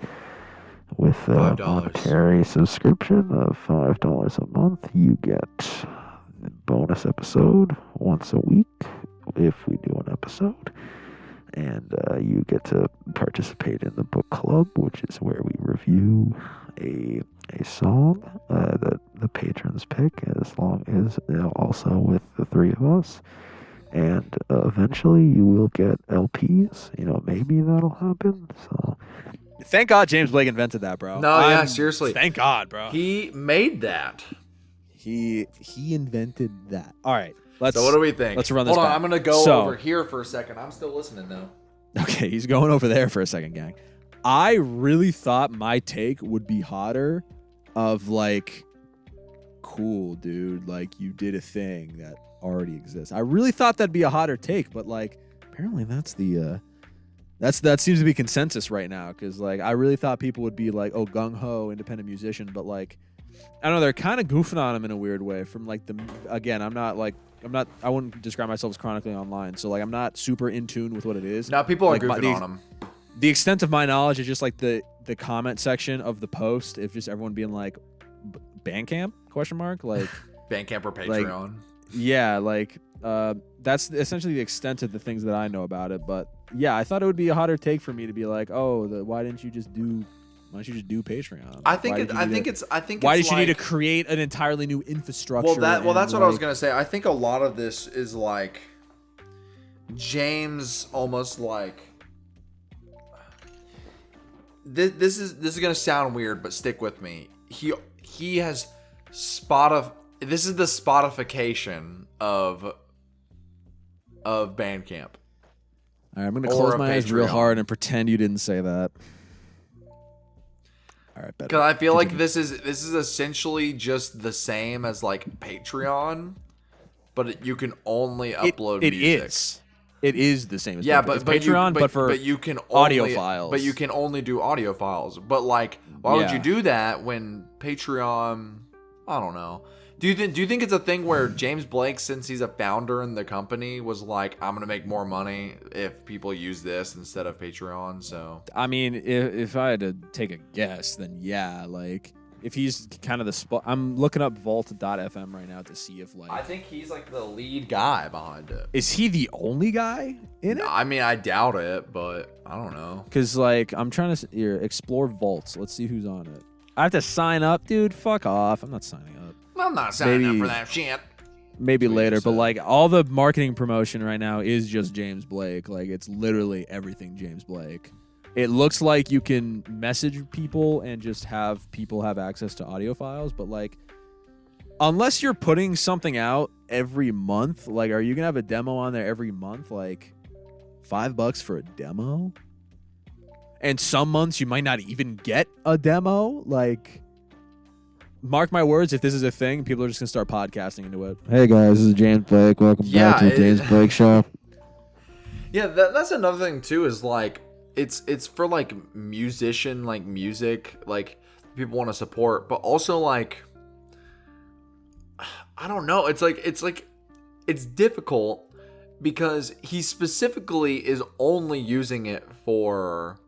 with a $5. monetary subscription of $5 a month. You get a bonus episode once a week if we do an episode. And you get to participate in the book club, which is where we review a song that the patrons pick, as long as also with the three of us. And eventually you will get LPs. Maybe that'll happen. So Thank God James Blake invented that, bro. No, yeah, seriously. Thank God, bro. He made that. He invented that. All right. So what do we think? Let's run this Hold on, back. I'm going to go over here for a second. I'm still listening, though. Okay, he's going over there for a second, gang. I really thought my take would be hotter of like, cool, dude, like you did a thing that already exists. I really thought that'd be a hotter take, but like apparently that seems to be consensus right now, because like I really thought people would be like, oh, gung-ho independent musician, but like I don't know, they're kind of goofing on him in a weird way from like I wouldn't describe myself as chronically online, so like I'm not super in tune with what it is. Now people are like, goofing on him. The extent of my knowledge is just like the comment section of the post, if just everyone being like Bandcamp ? Like Bandcamp or Patreon. Yeah, like that's essentially the extent of the things that I know about it. But yeah, I thought it would be a hotter take for me to be like, oh, why don't you just do Patreon? I think it's why did you need to create an entirely new infrastructure? Well, that's what I was gonna say. I think a lot of this is like James almost like this is gonna sound weird, but stick with me. He has this is the Spotification of Bandcamp. All right, I'm gonna close my eyes real Patreon. hard and pretend you didn't say that. All right, better. Because I feel like this is essentially just the same as like Patreon, but you can only upload music. It is the same as Yeah, Patreon. but It's Patreon, but you can audio only, files. But you can only do audio files. But like, why would Yeah. you do that when Patreon? I don't know. Do you think it's a thing where James Blake, since he's a founder in the company, was like, I'm gonna make more money if people use this instead of Patreon? So I mean, if I had to take a guess, then yeah, like if he's kind of the spot. I'm looking up FaultdotFM right now to see if like I think he's like the lead guy behind it. is he the only guy in it? I mean, I doubt it, but I don't know. Because like I'm trying to explore vaults. Let's see who's on it. I have to sign up, dude. Fuck off. I'm not signing up. I'm not signing up Maybe- for that shit. Maybe That's what later, you but said. like all the marketing promotion right now is just James Blake. Like it's literally everything James Blake. It looks like you can message people and just have people have access to audio files, but like unless you're putting something out every month, like are you gonna have a demo on there every month? Like $5 for a demo? And some months you might not even get a demo. Like mark my words, if this is a thing, people are just gonna start podcasting into it. Hey guys, this is James Blake. Welcome back to the James Blake Show. Yeah, that's another thing too. Is like it's for like musician, like music, like people want to support, but also like I don't know. It's difficult because he specifically is only using it for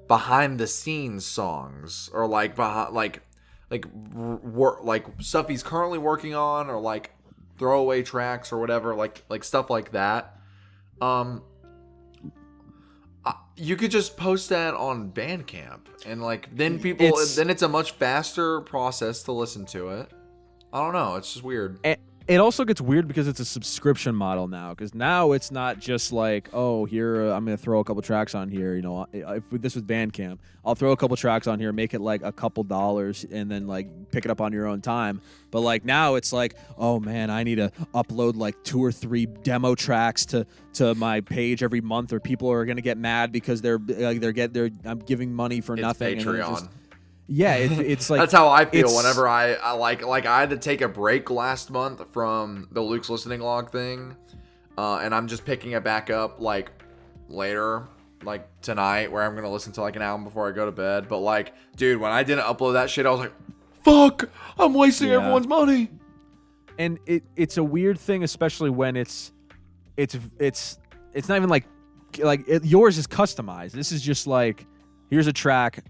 behind the scenes songs or like behind like stuff he's currently working on or like throwaway tracks or whatever, like stuff like that. You could just post that on Bandcamp and like then then it's a much faster process to listen to it. I don't know, it's just weird. It also gets weird because it's a subscription model now. Because now it's not just like, oh, here I'm gonna throw a couple tracks on here. You know, if this was Bandcamp, I'll throw a couple tracks on here, make it like a couple dollars, and then like pick it up on your own time. But like now it's like, oh man, I need to upload like 2 or 3 demo tracks to my page every month, or people are gonna get mad because I'm giving money for nothing. It's Patreon. Yeah, it's like that's how I feel whenever I like I had to take a break last month from the Luke's listening log thing, and I'm just picking it back up like later, like tonight, where I'm gonna listen to like an album before I go to bed. But like, dude, when I didn't upload that shit, I was like, fuck, I'm wasting everyone's money. And it's a weird thing, especially when it's not even like yours is customized. This is just like, here's a track.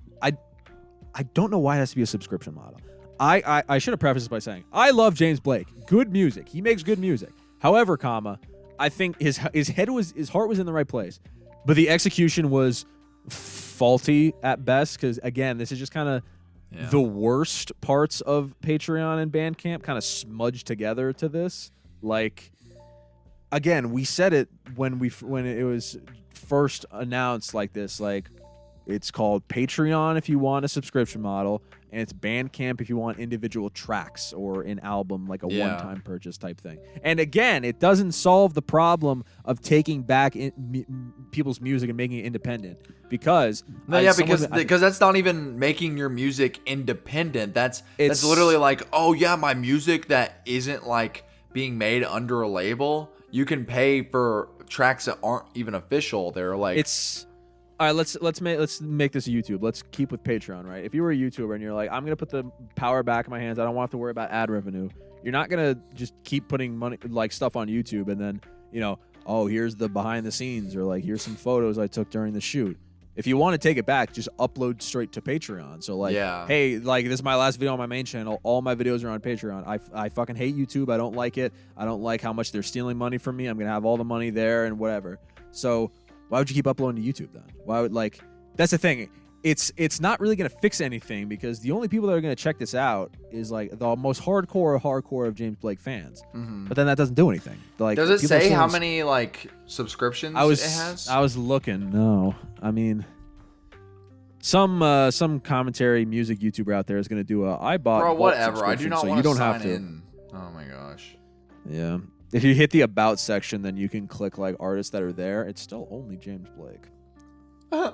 I don't know why it has to be a subscription model. I should have prefaced this by saying I love James Blake. Good music. He makes good music. However, I think his heart was in the right place, but the execution was faulty at best. Because again, this is just kind of the worst parts of Patreon and Bandcamp kind of smudged together to this. Like, again, we said it when it was first announced like this, like. It's called Patreon if you want a subscription model, and it's Bandcamp if you want individual tracks or an album, like a one-time purchase type thing. And again, it doesn't solve the problem of taking back people's music and making it independent. Because because that's not even making your music independent. That's literally like, oh yeah, my music that isn't like being made under a label, you can pay for tracks that aren't even official. They're like all right, let's make this a YouTube. Let's keep with Patreon, right? If you were a YouTuber and you're like, I'm gonna put the power back in my hands, I don't want to have to worry about ad revenue. You're not gonna just keep putting money like stuff on YouTube and then, you know, oh, here's the behind the scenes, or like here's some photos I took during the shoot. If you want to take it back, just upload straight to Patreon. So like, hey, like this is my last video on my main channel. All my videos are on Patreon. I fucking hate YouTube. I don't like it. I don't like how much they're stealing money from me. I'm gonna have all the money there and whatever. So why would you keep uploading to YouTube then? Why would that's the thing. It's not really gonna fix anything, because the only people that are gonna check this out is like the most hardcore of James Blake fans. Mm-hmm. But then that doesn't do anything. Like, does it say how many like subscriptions it has? I was looking. No, I mean, some commentary music YouTuber out there is gonna do I bought. Bro, whatever. I do not want to sign in. In. Oh my gosh. Yeah. If you hit the About section, then you can click like artists that are there. It's still only James Blake. Yeah.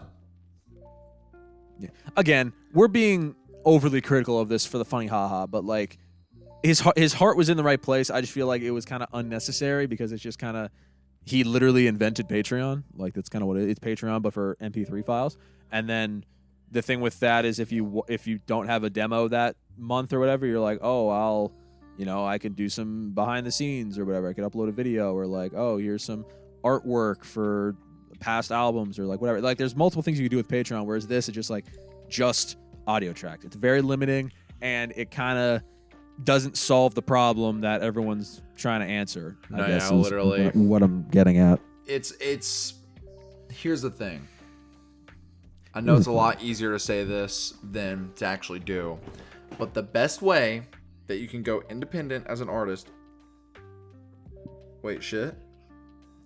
Again, we're being overly critical of this for the funny haha, but like his heart was in the right place. I just feel like it was kind of unnecessary, because it's just kind of, he literally invented Patreon. Like, that's kind of what it is. It's Patreon, but for MP3 files. And then the thing with that is if you don't have a demo that month or whatever, you're like, oh, I could do some behind the scenes or whatever. I could upload a video, or like, oh, here's some artwork for past albums, or like whatever. Like, there's multiple things you can do with Patreon, whereas this is just audio track. It's very limiting, and it kind of doesn't solve the problem that everyone's trying to answer. I guess literally what I'm getting at. It's here's the thing. I know it's a lot easier to say this than to actually do, but the best way that you can go independent as an artist. Wait, shit.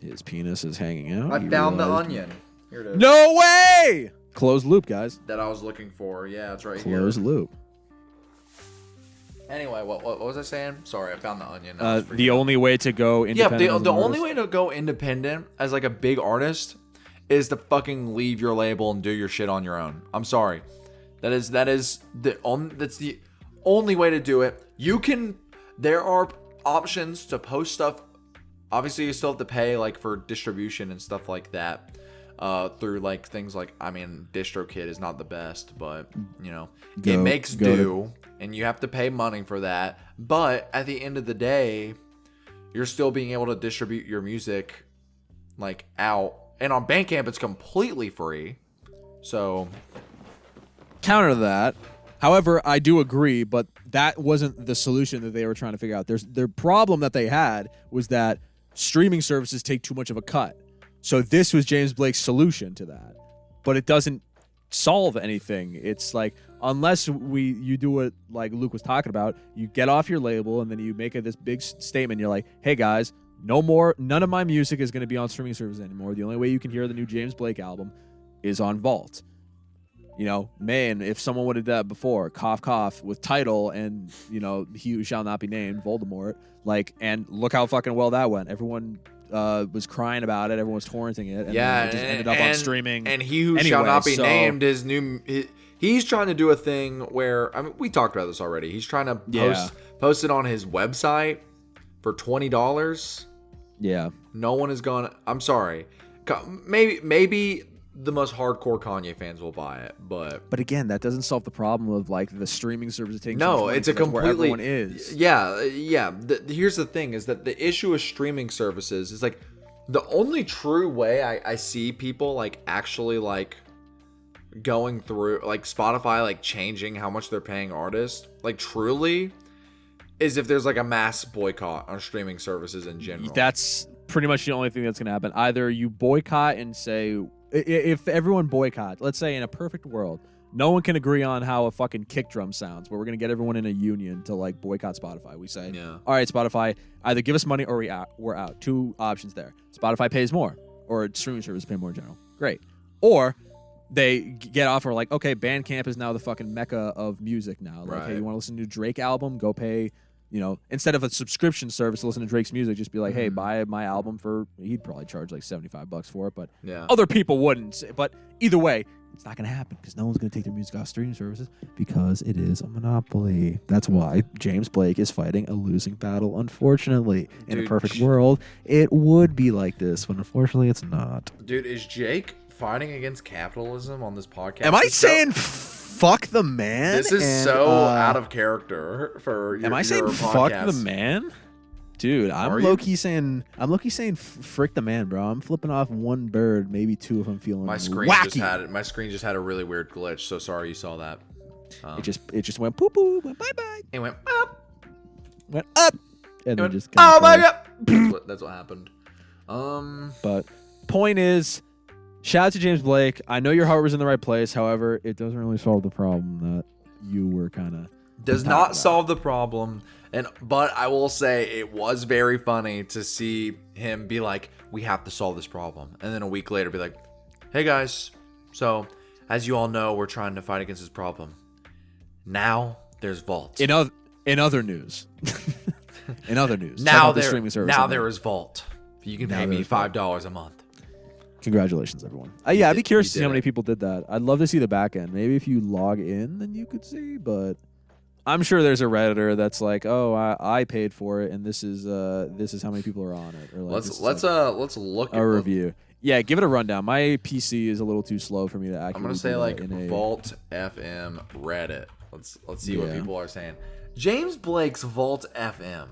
His penis is hanging out. I found the onion. Here it is. No way! Closed loop, guys. That I was looking for. Yeah, it's right here. Closed loop. Anyway, what was I saying? Sorry, I found the onion. The only way to go independent. Yeah, the only way to go independent as like a big artist is to fucking leave your label and do your shit on your own. I'm sorry. That's the only way to do it. There are options to post stuff. Obviously, you still have to pay like for distribution and stuff like that. Through like things like, DistroKid is not the best, but it makes do, and you have to pay money for that. But at the end of the day, you're still being able to distribute your music like out, and on Bandcamp it's completely free. So counter to that. However, I do agree, but that wasn't the solution that they were trying to figure out. Their problem that they had was that streaming services take too much of a cut. So this was James Blake's solution to that. But it doesn't solve anything. It's like, unless you do what like Luke was talking about, you get off your label and then you make this big statement. You're like, hey guys, none of my music is going to be on streaming services anymore. The only way you can hear the new James Blake album is on Vault. You know, man, if someone would have done that before, cough, cough, with Tidal and, you know, He Who Shall Not Be Named, Voldemort, like, and look how fucking well that went. Everyone was crying about it. Everyone was torrenting it. And then it just ended up on streaming. And He Who anyway, Shall Not Be Named is new. He's trying to do a thing where, I mean, we talked about this already. He's trying to post it on his website for $20. Yeah. No one is gonna. I'm sorry. Maybe the most hardcore Kanye fans will buy it, but again, that doesn't solve the problem of like the streaming service taking. No, it's a completely. Where everyone is. Yeah. Here's the thing: is that the issue with streaming services is like the only true way I see people like actually like going through like Spotify like changing how much they're paying artists like truly is if there's like a mass boycott on streaming services in general. That's pretty much the only thing that's going to happen. Either you boycott and say, if everyone boycotts, let's say in a perfect world, no one can agree on how a fucking kick drum sounds, but we're going to get everyone in a union to like boycott Spotify. We say, all right, Spotify, either give us money or we're out. Two options there. Spotify pays more, or streaming services pay more in general. Great. Or they get off, or like, okay, Bandcamp is now the fucking mecca of music now. Like, hey, you want to listen to a Drake album? Go pay, you know, instead of a subscription service to listen to Drake's music, just be like, hey, buy my album for, he'd probably charge like $75 for it, but other people wouldn't. But either way, it's not going to happen because no one's going to take their music off streaming services because it is a monopoly. That's why James Blake is fighting a losing battle, unfortunately. In a perfect world, it would be like this, but unfortunately it's not. Dude, is Jake fighting against capitalism on this podcast? Am I saying fuck the man? This is so out of character for your Am I saying podcast. fuck the man? Dude, I'm low-key saying frick the man, bro. I'm flipping off one bird, maybe two if I'm feeling my screen wacky. My screen just had a really weird glitch, so sorry you saw that. It just went poo poo, went bye bye. It went up, and then just oh my god. That's what happened. But point is, shout out to James Blake. I know your heart was in the right place. However, it doesn't really solve the problem that you were kind of. Does not solve the problem. But I will say it was very funny to see him be like, we have to solve this problem. And then a week later be like, hey guys, so as you all know, we're trying to fight against this problem. Now there's Vault. In other news. now there is Vault. You can pay me $5 a month. Congratulations, everyone. Yeah, I'd be curious to see how many people did that. I'd love to see the back end. Maybe if you log in, then you could see, but I'm sure there's a Redditor that's like, oh, I paid for it, and this is how many people are on it. Or like, let's look at a review. Yeah, give it a rundown. My PC is a little too slow for me to accurately. I'm gonna say like Vault FM Reddit. Let's see what people are saying. James Blake's Vault FM.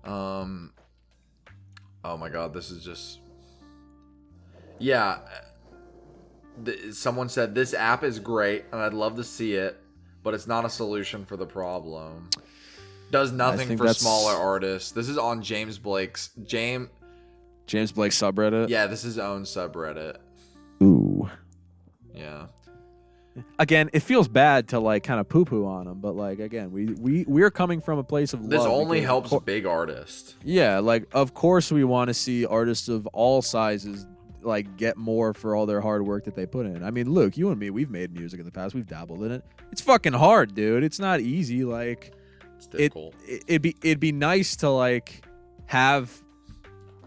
Oh my god, this is just. Yeah. Someone said this app is great, and I'd love to see it. But it's not a solution for the problem. Does nothing for smaller artists. This is on James Blake's James Blake subreddit. Yeah, this is his own subreddit. Ooh. Yeah. Again, it feels bad to like kind of poo-poo on him, but like again, we're coming from a place of love. This only helps big artists. Yeah, like of course we want to see artists of all sizes like get more for all their hard work that they put in. I mean, Luke, you and me, we've made music in the past. We've dabbled in it. It's fucking hard, dude. It's not easy. Like, it's difficult. It'd be nice to like have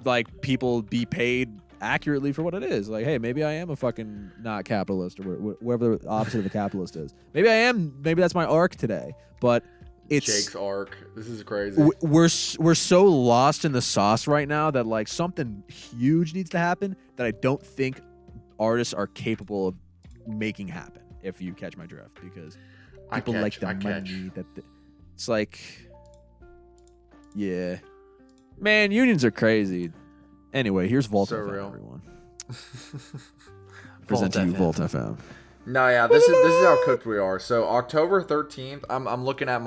like people be paid accurately for what it is. Like, hey, maybe I am a fucking not capitalist or whatever the opposite of a capitalist is. Maybe I am. Maybe that's my arc today. But it's Jake's arc. This is crazy. We're so lost in the sauce right now that like something huge needs to happen that I don't think artists are capable of making happen. If you catch my drift, because people like the money that it's like, yeah, man, unions are crazy. Anyway, here's Vault FM, everyone. Present to you, Vault FM. No, yeah, this is how cooked we are. So October 13th, I'm looking at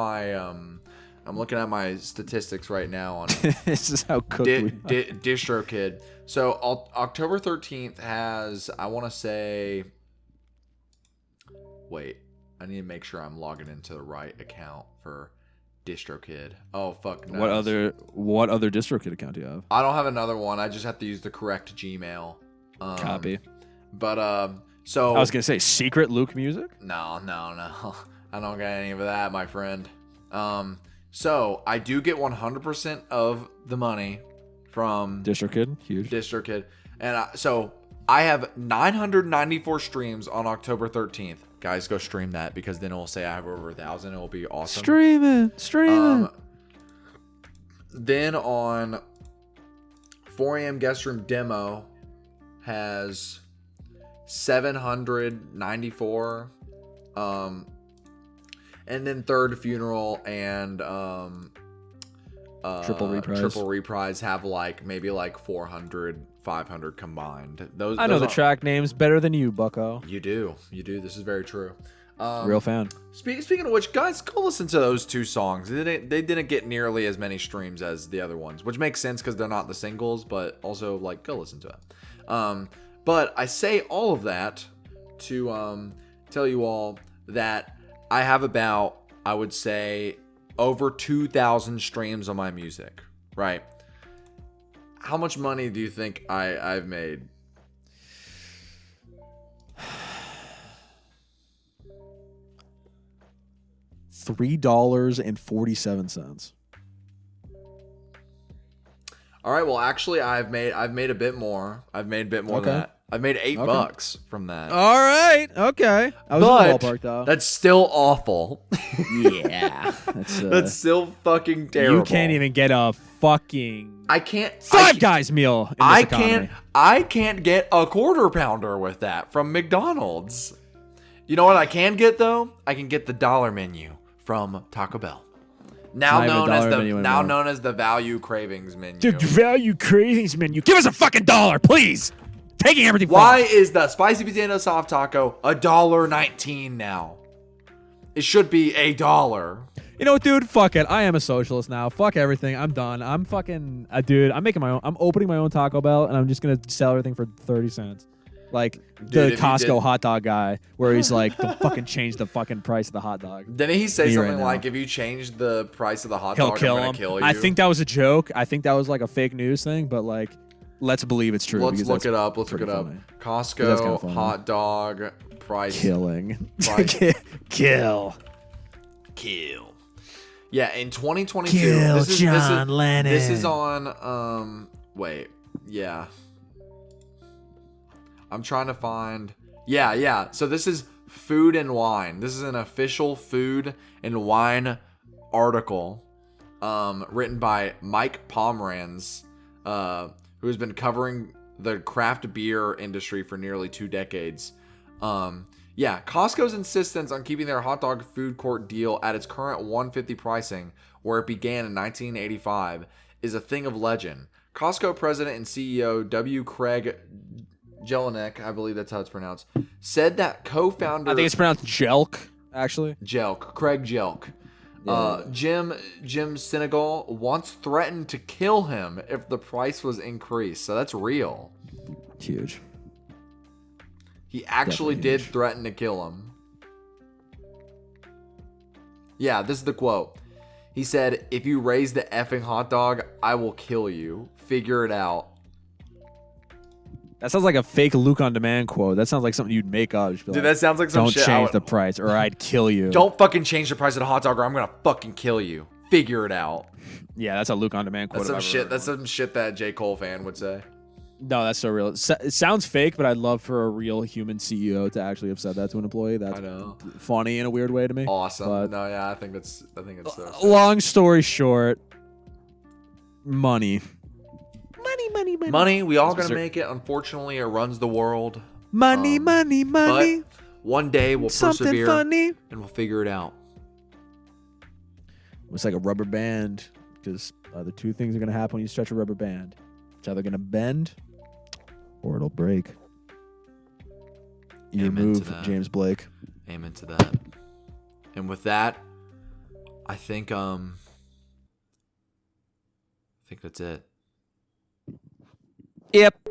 my statistics right now on this is how cooked we are. DistroKid. So October 13th has, I want to say, Wait, I need to make sure I'm logging into the right account for DistroKid. Oh fuck no. What other DistroKid account do you have? I don't have another one. I just have to use the correct Gmail. Copy. But so I was gonna say secret Luke music. No. I don't get any of that, my friend. So I do get 100% of the money from DistroKid, huge. DistroKid, and so I have 994 streams on October 13th. Guys, go stream that because then it will say I have over 1,000. It will be awesome. Stream it. Then on 4 a.m. guest room demo has 794. And then third funeral and triple reprise have like maybe like 400, 500 combined. Those I know the track names better than you, Bucko. You do. This is very true. Real fan. Speaking of which, guys, go listen to those two songs. They didn't get nearly as many streams as the other ones, which makes sense because they're not the singles, but also like go listen to it. But I say all of that to tell you all that I have about, I would say, over 2,000 streams on my music, right? How much money do you think I've made? $3.47. All right, well, actually, I've made a bit more. I've made a bit more than that. I've made $8 from that. All right, okay. I was in the ballpark though. That's still awful. Yeah, that's still fucking terrible. You can't even get a fucking Five Guys meal. In this economy. I can't get a quarter pounder with that from McDonald's. You know what I can get though? I can get the dollar menu from Taco Bell. Now known as the value cravings menu. The value cravings menu. Give us a fucking dollar, please. Taking everything. Why is the spicy potato soft taco $1.19 now? It should be $1. You know what, dude? Fuck it. I am a socialist now. Fuck everything. I'm done. I'm fucking dude. I'm making my own. I'm opening my own Taco Bell, and I'm just gonna sell everything for 30 cents. Like the Costco hot dog guy, where he's like, fucking change the fucking price of the hot dog. Didn't he say something like, if you change the price of the hot dog, I'm gonna kill you? I think that was a joke. I think that was like a fake news thing, but like, let's believe it's true. Let's look it up. Funny. Costco hot dog price. Killing. Price. Kill. Yeah, in 2022. Kill John Lennon. This is on. Wait. Yeah. I'm trying to find. Yeah. So this is Food and Wine. This is an official food and wine article, written by Mike Pomeranz, who has been covering the craft beer industry for nearly 2 decades. Costco's insistence on keeping their hot dog food court deal at its current $1.50 pricing, where it began in 1985, is a thing of legend. Costco president and CEO W. Craig Jelinek, I believe that's how it's pronounced, said that co-founder... I think it's pronounced Jelk, actually. Craig Jelk. Yeah. Jim Senegal once threatened to kill him if the price was increased. So that's real. Huge. He actually did threaten to kill him. Yeah, this is the quote. He said, "If you raise the effing hot dog, I will kill you. Figure it out." That sounds like a fake Luke on Demand quote. That sounds like something you'd make up. Dude, that sounds like some shit. Don't change the price or I'd kill you. Don't fucking change the price of the hot dog or I'm going to fucking kill you. Figure it out. Yeah, that's a Luke on Demand quote. That's some shit that J. Cole fan would say. No, that's so real. It sounds fake, but I'd love for a real human CEO to actually have said that to an employee. That's funny in a weird way to me. Awesome. But no, yeah, I think it's so sick. Long story short, money. Money, we all gonna make it. Unfortunately, it runs the world. Money. But one day we'll persevere funny. and we'll figure it out. It's like a rubber band, because the two things are gonna happen when you stretch a rubber band. It's either gonna bend or it'll break. Your move, James Blake. Amen to that. And with that, I think that's it. Yep.